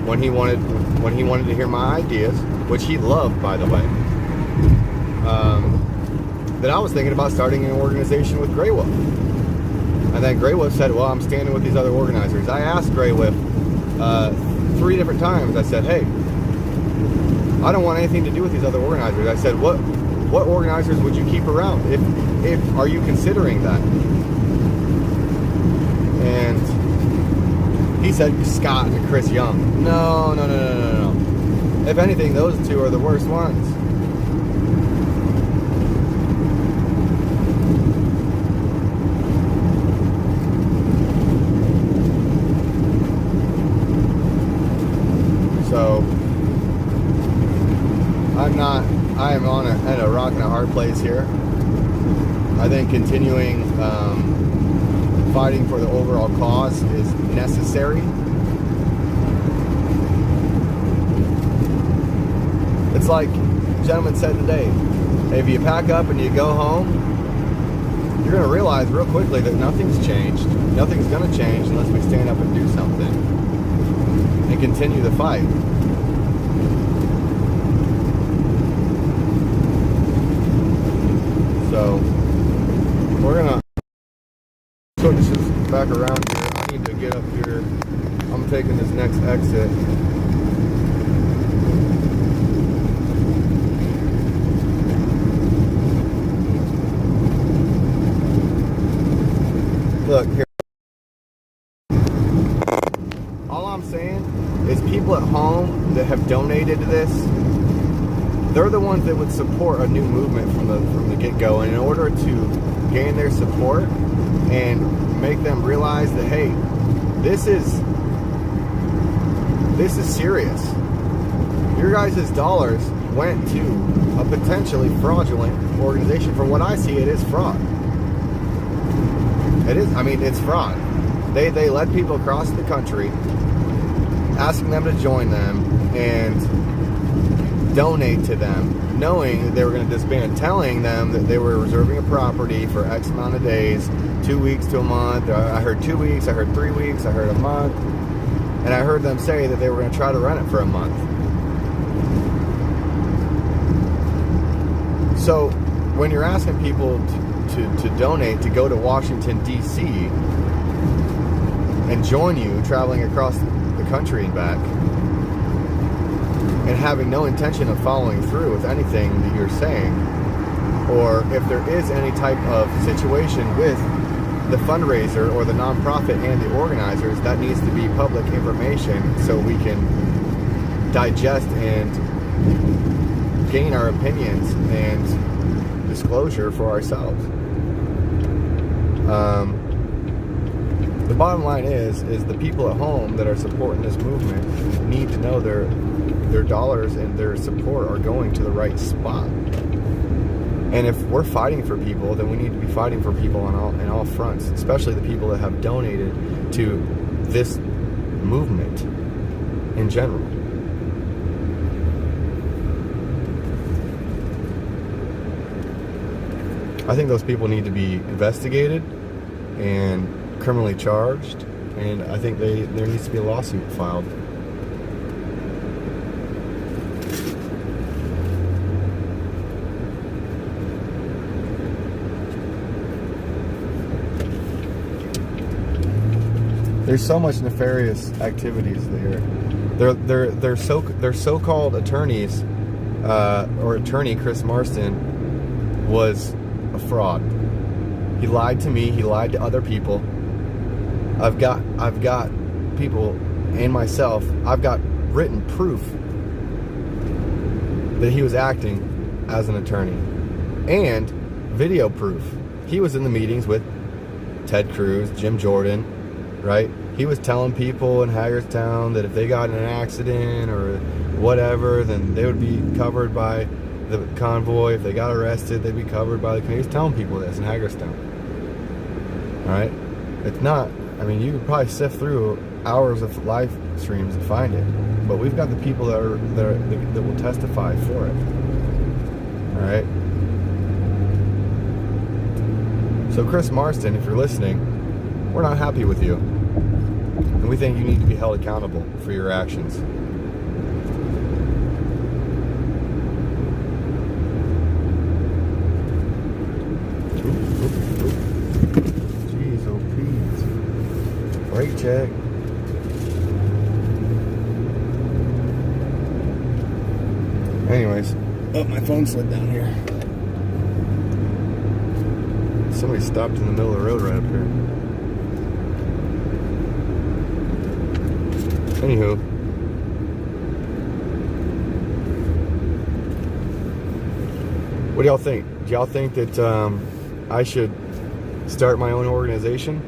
when he wanted to hear my ideas, which he loved, by the way, that I was thinking about starting an organization with Grey Wolf. And then Grey Wolf said, well, I'm standing with these other organizers. I asked Grey Wolf 3 different times. I said, hey, I don't want anything to do with these other organizers. I said, what organizers would you keep around? If are you considering that? And he said Scott and Chris Young. No. If anything, those two are the worst ones. So I am at a rock and a hard place here. I think continuing fighting for the overall cause is necessary. It's like the gentleman said today, if you pack up and you go home, you're going to realize real quickly that nothing's changed. Nothing's going to change unless we stand up and do something and continue the fight. So we're going to switch this back around here. I need to get up here. I'm taking this next exit. Look here. All I'm saying is people at home that have donated to this, they're the ones that would support a new movement from the get-go. And in order to gain their support and make them realize that, hey, this is serious. Your guys' dollars went to a potentially fraudulent organization. From what I see, it is fraud. It is. I mean, it's fraud. They led people across the country, asking them to join them and donate to them, knowing that they were going to disband, telling them that they were reserving a property for X amount of days, 2 weeks to a month. I heard 2 weeks, I heard 3 weeks, I heard a month, and I heard them say that they were going to try to rent it for a month. So when you're asking people to donate, to go to Washington, D.C. and join you traveling across the country and back, and having no intention of following through with anything that you're saying, or if there is any type of situation with the fundraiser or the nonprofit and the organizers, that needs to be public information so we can digest and gain our opinions and disclosure for ourselves. The bottom line is the people at home that are supporting this movement need to know their dollars and their support are going to the right spot. And if we're fighting for people, then we need to be fighting for people in all fronts, especially the people that have donated to this movement in general. I think those people need to be investigated and criminally charged, and I think there needs to be a lawsuit filed. There's so much nefarious activities there. They're so-called attorneys, or attorney Chris Marston was a fraud. He lied to me. He lied to other people. I've got people and myself. I've got written proof that he was acting as an attorney, and video proof. He was in the meetings with Ted Cruz, Jim Jordan, right? He was telling people in Hagerstown that if they got in an accident or whatever, then they would be covered by the convoy. If they got arrested, they'd be covered by the convoy. He was telling people this in Hagerstown. All right? It's not, I mean, you could probably sift through hours of live streams to find it, but we've got the people that will testify for it. All right? So Chris Marston, if you're listening, we're not happy with you. And we think you need to be held accountable for your actions. Jeez, oh Pete. Brake check. Anyways. Oh, my phone slid down here. Somebody stopped in the middle of the road right up here. Anywho, what do y'all think? Do y'all think that I should start my own organization?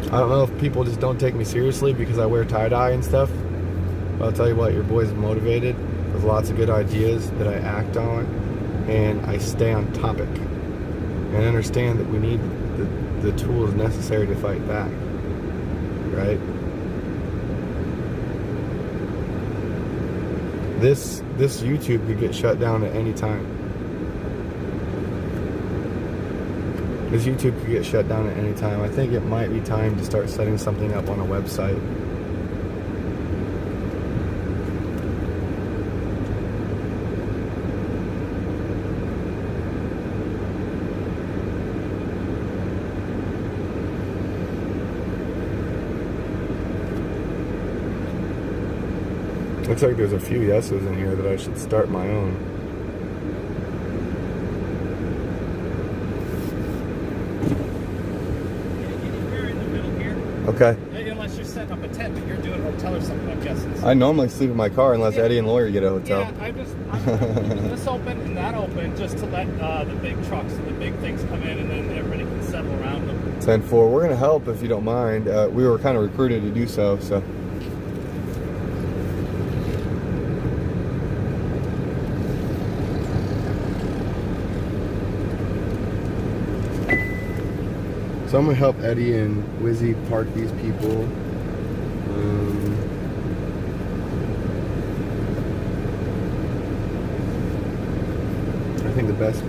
I don't know if people just don't take me seriously because I wear tie-dye and stuff. But I'll tell you what, your boy's motivated with lots of good ideas that I act on, and I stay on topic and understand that we need the tools necessary to fight back. Right? This YouTube could get shut down at any time. This YouTube could get shut down at any time. I think it might be time to start setting something up on a website. Looks like there's a few yeses in here that I should start my own. You're in the middle here. Okay. Unless you're setting up a tent, but you're doing a hotel or something, I'm guessing. So. I normally sleep in my car unless Eddie and Lawyer get a hotel. Yeah, I'm keeping this open and that open just to let the big trucks and the big things come in, and then everybody can settle around them. 10-4. We're going to help if you don't mind. We were kind of recruited to do so. So I'm going to help Eddie and Wizzy park these people. I think the best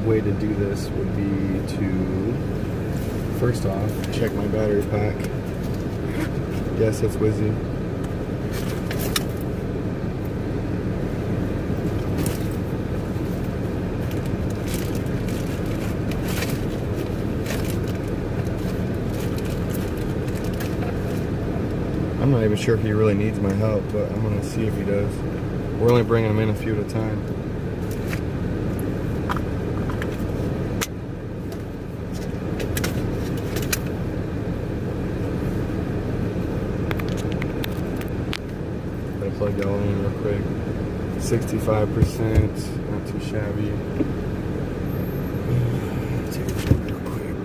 way to do this would be to, first off, check my battery pack. Yes, it's Wizzy. I'm not even sure if he really needs my help, but I'm going to see if he does. We're only bringing him in a few at a time. Gotta plug y'all in real quick. 65%, not too shabby. Take a check real quick.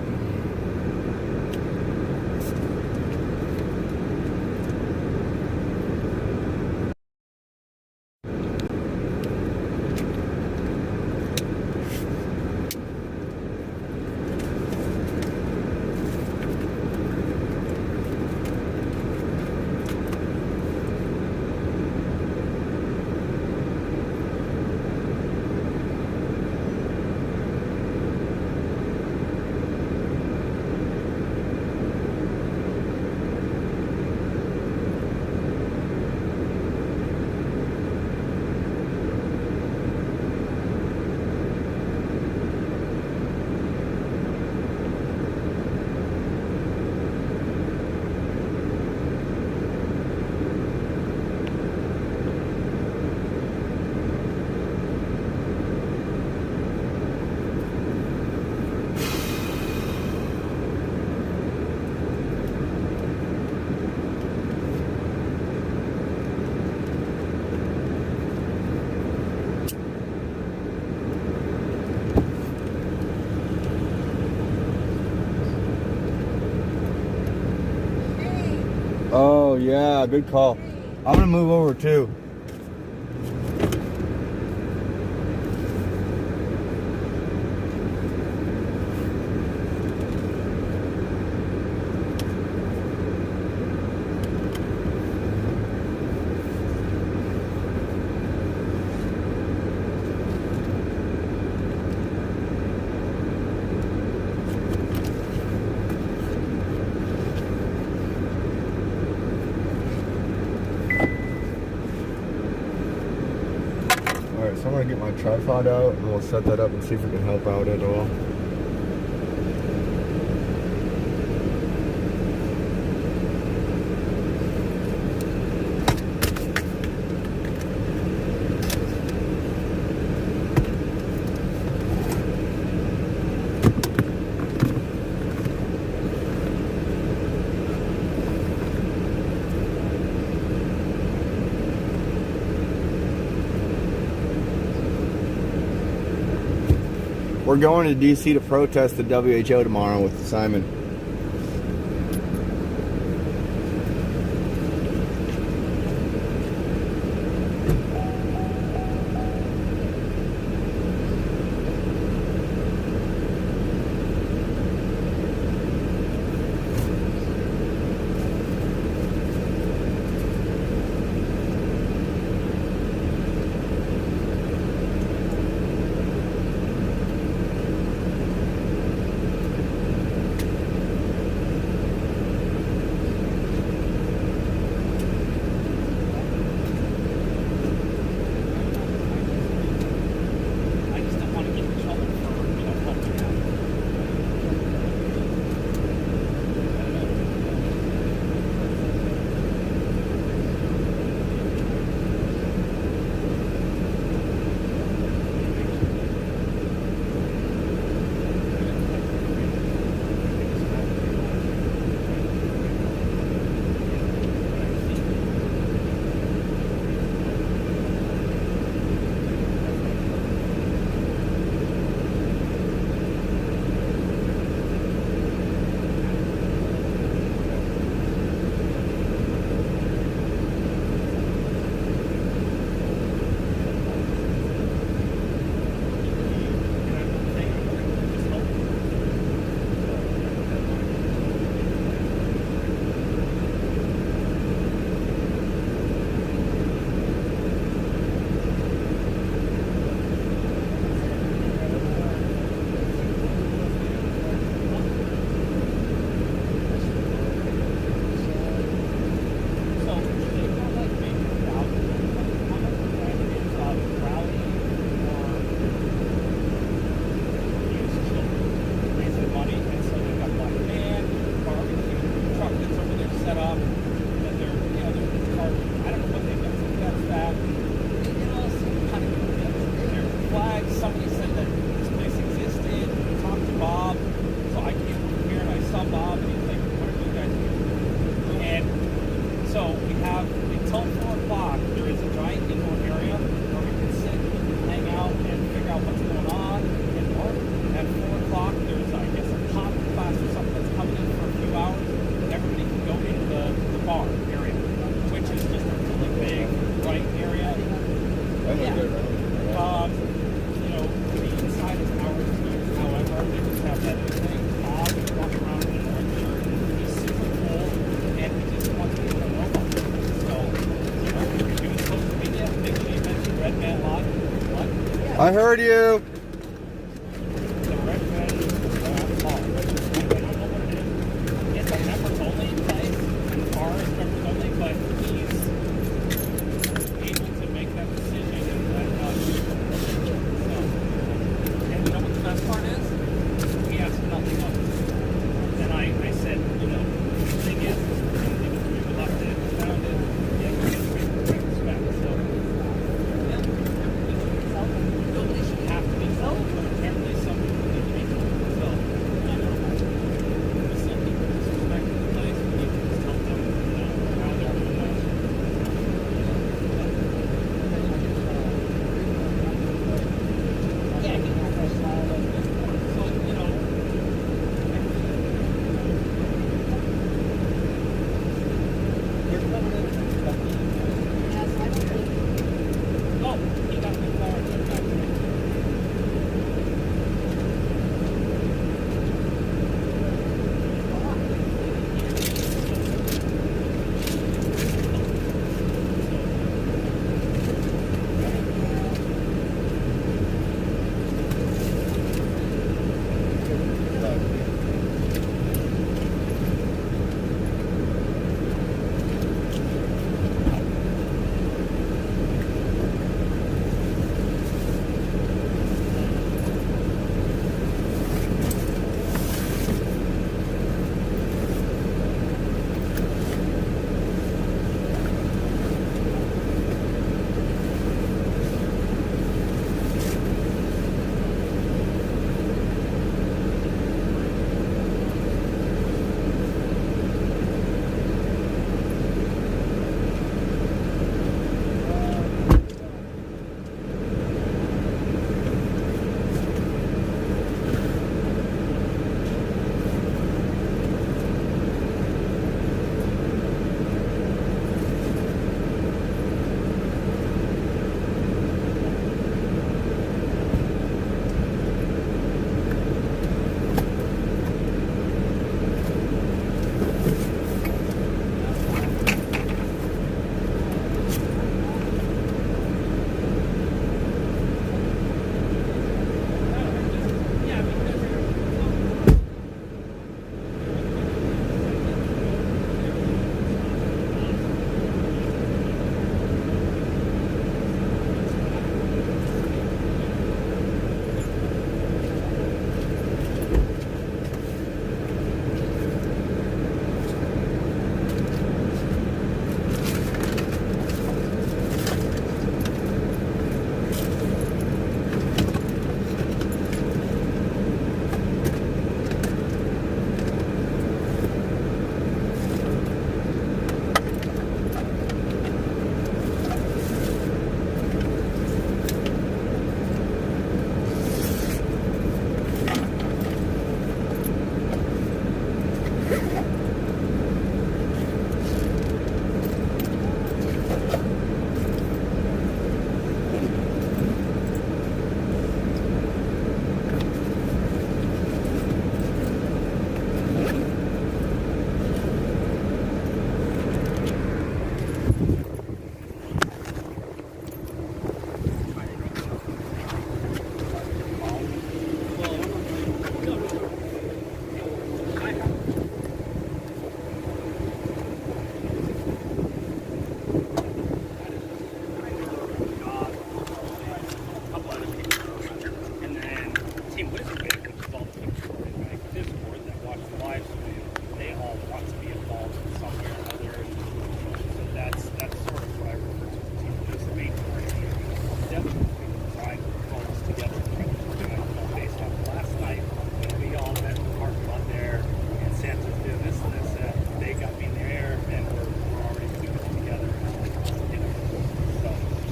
Oh yeah, good call. I'm gonna move over too. Alright, so I'm gonna get my tripod out and we'll set that up and see if we can help out at all. We're going to DC to protest the WHO tomorrow with Simon. I just don't want to get in trouble for, helping out. I heard you. The Redman Hall. I don't know what it is. It's a members only place. The bar is members only, but he's able to make that decision and let us. So, and you know what the best part is? He has nothing else. And I said, the thing is, we would love to found it. Yeah, we get respect. So, yeah. Nobody should have to be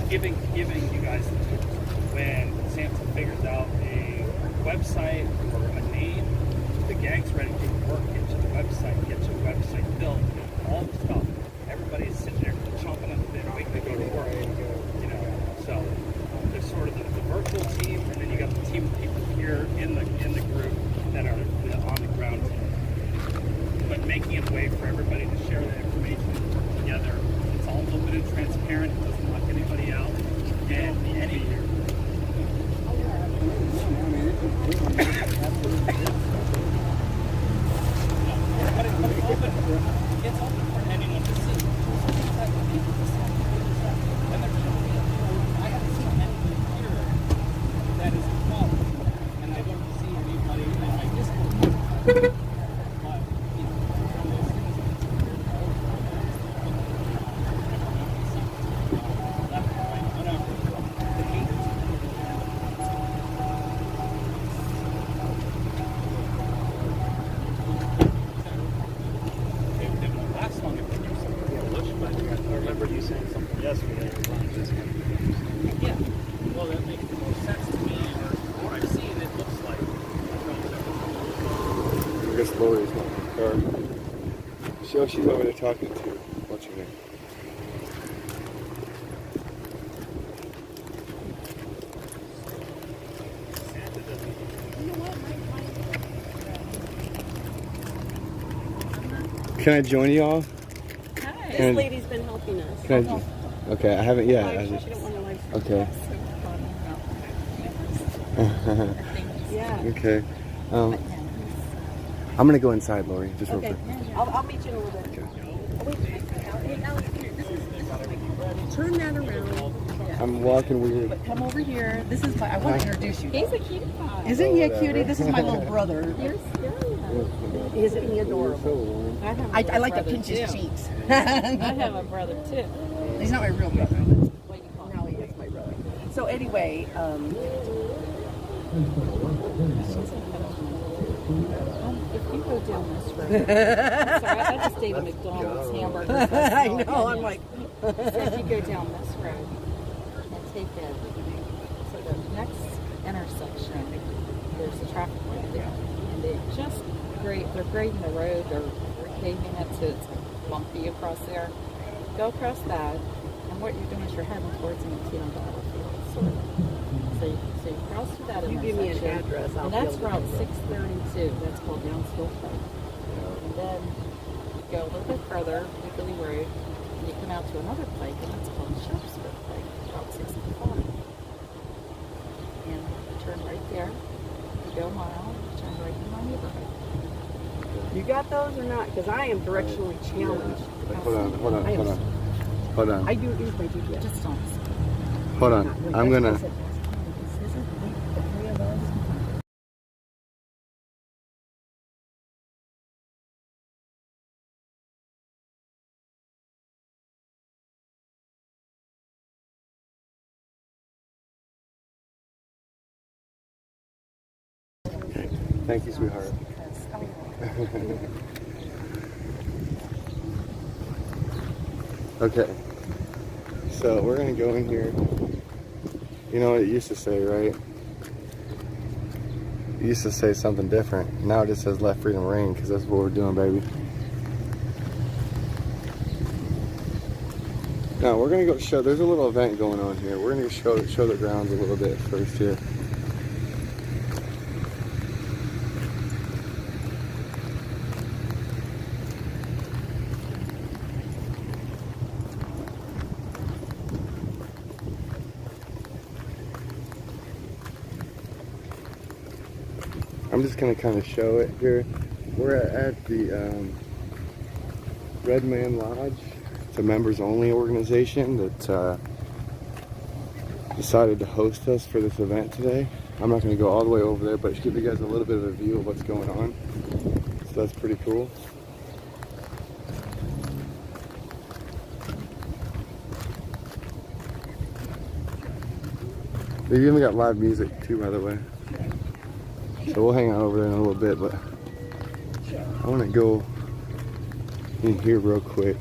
giving you guys the tools. When Samson figures out a website or a name, the gang's ready to work, get you the website, get your website built, all the stuff. Everybody's sitting there chomping at the bit, waiting to go to work. You know, so there's sort of the virtual team, and then you got the team of people here in the group that are the on the ground team. But making it a way for everybody to share the information together. It's all open and transparent. It doesn't lock anybody out. And any but it's open for anyone to see. And there's I haven't seen anything here that is involved. And I don't see anybody in my Discord. But, you know, from those things left and right, whatever. The haters. It won't last long if we do something. I remember you saying something yesterday. Yeah. Well, that makes the most sense to me, or what I've seen, it looks like. I guess Lori's not in the car. She's over there talking to. What's her name? Can I join y'all? Hi. Can This lady's been helping us. Can I? Okay, I haven't yet. She don't want to live. Okay. Yeah. Okay. I'm gonna go inside, Lori. Just real Okay. quick. I'll meet you in a little bit. Okay. Oh, wait, hey, Alex, here. This is turn that around. I'm walking weird. But come over here. This is my. I want to introduce you. He's a cute guy. Isn't he a cutie? This is my little brother. You're scary. Isn't he adorable? I like to pinch his cheeks. I have a brother too. He's not my real brother. What you call him? Now he is my brother. So anyway, If you go down this road, sorry, I just ate a McDonald's hamburger. I know. I'm like, So if you go down this road and take it to the next intersection, there's a traffic light there, and they're grading the road, they're repaving it so it's bumpy across there. Go across that, and what you're doing is you're heading towards an ATM battlefield, sort of. So you cross through that you give me an intersection, address. I'll and that's be able to Route do it. 632. That's called Downsville Pike. And then you go a little bit further, Wiggly Road, and you come out to another pike, and that's called Sharpsville Pike, Route 65. And you turn right there, you go a mile, you turn right in my neighborhood. You got those or not? Because I am directionally challenged. Hold on. I do use my GPS. Just don't. Hold on. I'm gonna. Thank you, sweetheart. Okay. So we're gonna go in here. You know what it used to say, right? It used to say something different. Now it just says Let Freedom Reign, because that's what we're doing, baby. Now we're gonna go show. There's a little event going on here. We're gonna show the grounds a little bit first here. I'm just gonna kind of show it here. We're at the Redman Lodge. It's a members-only organization that decided to host us for this event today. I'm not gonna go all the way over there, but to give you guys a little bit of a view of what's going on. So that's pretty cool. They've even got live music too, by the way. So we'll hang out over there in a little bit, but I want to go in here real quick.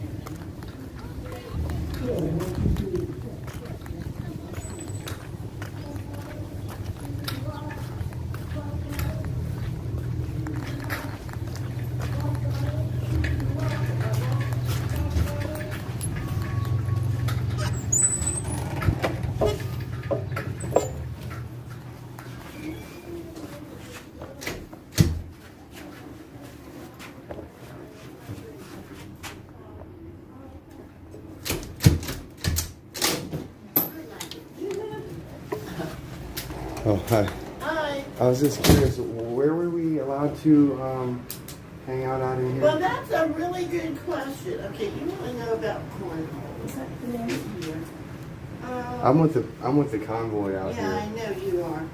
Oh, hi. Hi. I was just curious, where were we allowed to hang out out in here? Well, that's a really good question. Okay, you want to know about cornhole? Is that the name here? I'm with the convoy out Yeah, I here. know you are.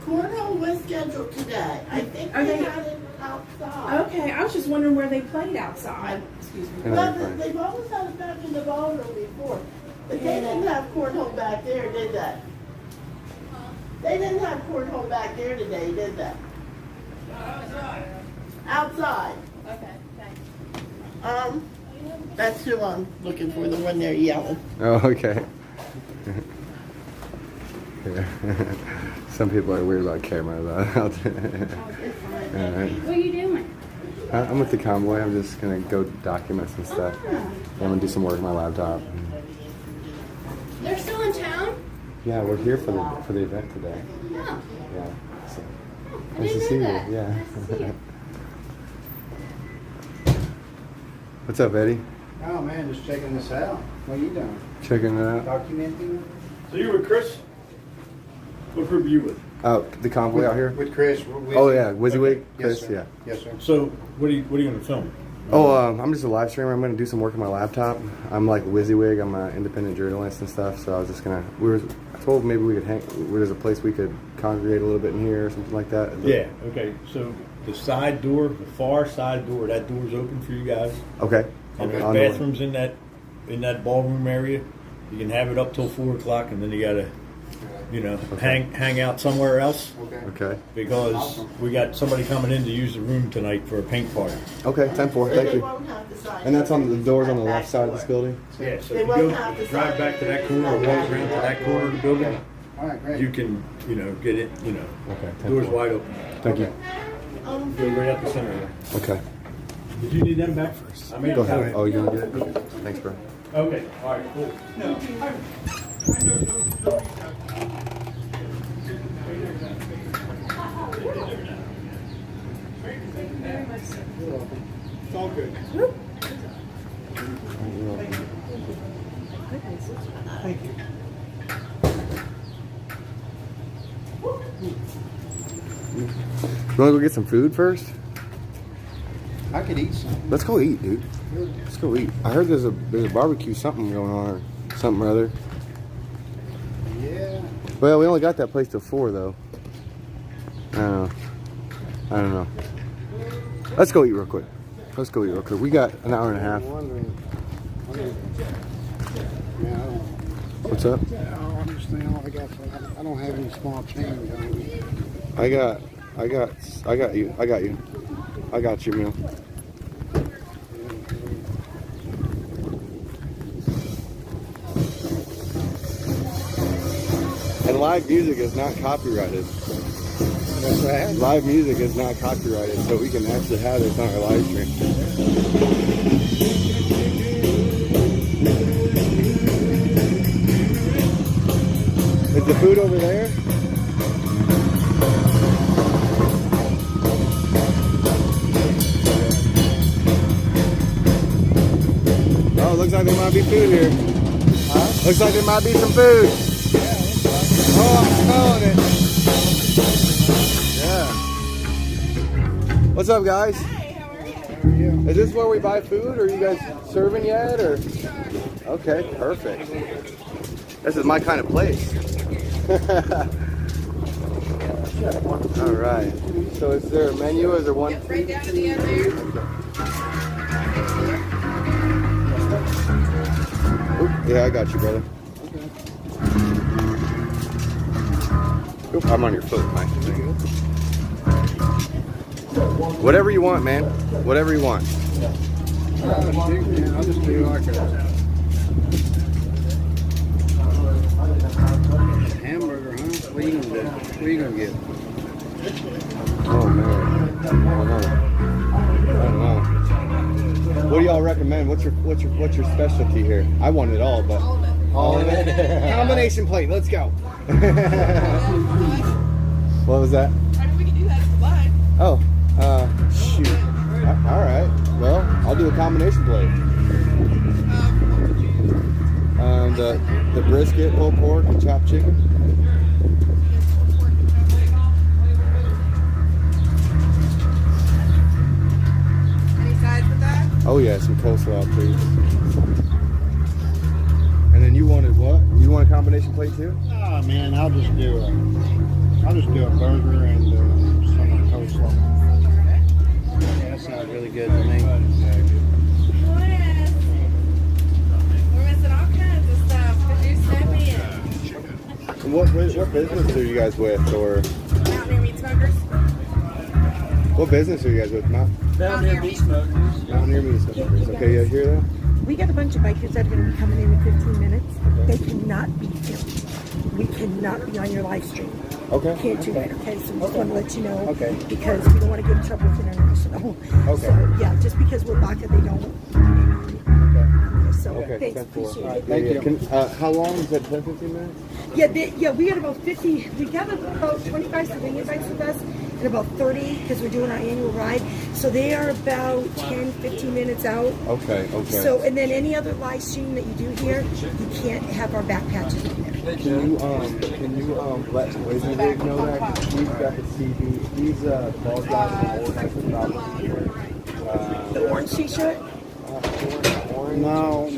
Cornhole was scheduled today. I think Are they they- had it outside. Okay, I was just wondering where they played outside. Excuse me. And Well, everything. they've always had it back in the ballroom before. But they didn't have cornhole back there, did they? They didn't have cornhole back there today, did they? Outside. Okay, thanks. That's who I'm looking for, the one there yelling. Oh, okay. Yeah. Some people are weird about cameras out there. Alright. What are you doing? I'm with the convoy. I'm just gonna go document some stuff. I'm gonna do some work on my laptop. They're still in town? Yeah, we're here for the event today. Oh, Yeah. So, I nice to didn't see know you. that. Yeah. Nice to see you. What's up, Eddie? Oh man, just checking this out. What are you doing? Checking it out. Documenting? So you with Chris? What group are you with? Oh, the convoy out here. With Chris. Oh yeah, WYSIWYG, Chris. Yes, sir. Yeah. Yes, sir. So what are you going to film? Oh, I'm just a live streamer. I'm gonna do some work on my laptop. I'm like WYSIWYG. I'm an independent journalist and stuff. So I was just gonna. I told maybe we could hang. There's a place we could congregate a little bit in here or something like that. Yeah. Okay. So the side door, the far side door, that door's open for you guys. Okay. And Okay. there's On the way. bathrooms in that ballroom area. You can have it up till 4 o'clock, and then you gotta, hang out somewhere else Okay. because we got somebody coming in to use the room tonight for a paint party. Okay. 10-4. Thank They you. won't have to sign. And that's on the doors on the left side of this building. Yeah. So They if you won't go have to drive sign back to that anything. corner or walk around to that corner of the building, All right, great. you can, get it. Okay. Doors 10-4. wide open. Thank you. Go right up the center there. Okay. Did you need them back first? I mean, Go ahead. Oh, you gonna get it? Okay. Thanks, bro. Okay. All right. Cool. It's all good. Thank you. You wanna go get some food first? I could eat some. Let's go eat, dude. Let's go eat. I heard there's a barbecue something going on or something or other. Yeah. Well, we only got that place till 4 though. I don't know. Let's go eat real quick. We got an hour and a half. I'm wondering. Yeah, I don't. What's up? I don't understand all I got. I don't have any small change on me. I got you. I got you, man. And live music is not copyrighted. That's right. Live music is not copyrighted, so we can actually have this on our live stream. Is the food over there? Oh, looks like there might be food here. Looks like there might be some food. Oh, I'm smelling it. Yeah. What's up, guys? Hey, how are you? Is this where we buy food? Or are you guys serving yet? Or okay, perfect. This is my kind of place. All right. So is there a menu? Is there one? Right down to the end there. Oop, yeah, I got you, brother. Oop, I'm on your foot, Mike. Whatever you want, man. Whatever you want. I'll just do like a hamburger, huh? What are you gonna do? What are you gonna get? Oh man, I don't know. What do y'all recommend? What's your specialty here? I want it all, but all of it. Combination plate. Let's go. What was that? I mean, we can do that if you like. Oh, shoot. All right. Well, I'll do a combination plate. The brisket, pulled pork, and chopped chicken. Oh yeah, some coleslaw, please. And then you wanted what? You want a combination plate too? Ah, man, I'll just do a burger and some coleslaw. Yeah, that sounds really good to me. We're missing all kinds of stuff. Could you step in? What business are you guys with, or Mountaineer Meat Smokers. what business are you guys with? Mountaineer Meat Smokers. Mountaineer Meat Smokers. Okay, you hear that? We got a bunch of bikers that are going to be coming in 15 minutes. They cannot be filmed. We cannot be on your live stream. Okay. Can't do it, okay? So we just want to let you know. Okay. Because we don't want to get in trouble with international. Okay. So, yeah, just because we're BACA, they don't. So, Okay. thanks. 10-4. Appreciate it. Thank you. How long is that? 10-15 minutes? Yeah, we got about 50. We got about 25 Slovenian bikes with us, and about 30 because we're doing our annual ride. So they are about 10-15 minutes out. Okay. So, and then any other live stream that you do here, you can't have our back patches on there. Can you let Lazy Rig know that? 'Cause he's got the CD. He's bald guy from The orange t-shirt? No.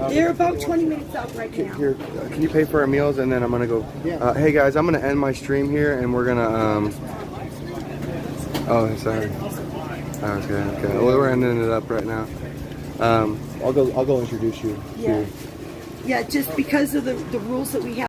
They're about 20 minutes out right now. Here, can you pay for our meals and then I'm gonna go. Yeah. Hey guys, I'm gonna end my stream here and we're gonna Oh, sorry. Okay. Well, we're ending it up right now. I'll go introduce you. Yeah. Yeah, just because of the rules that we have.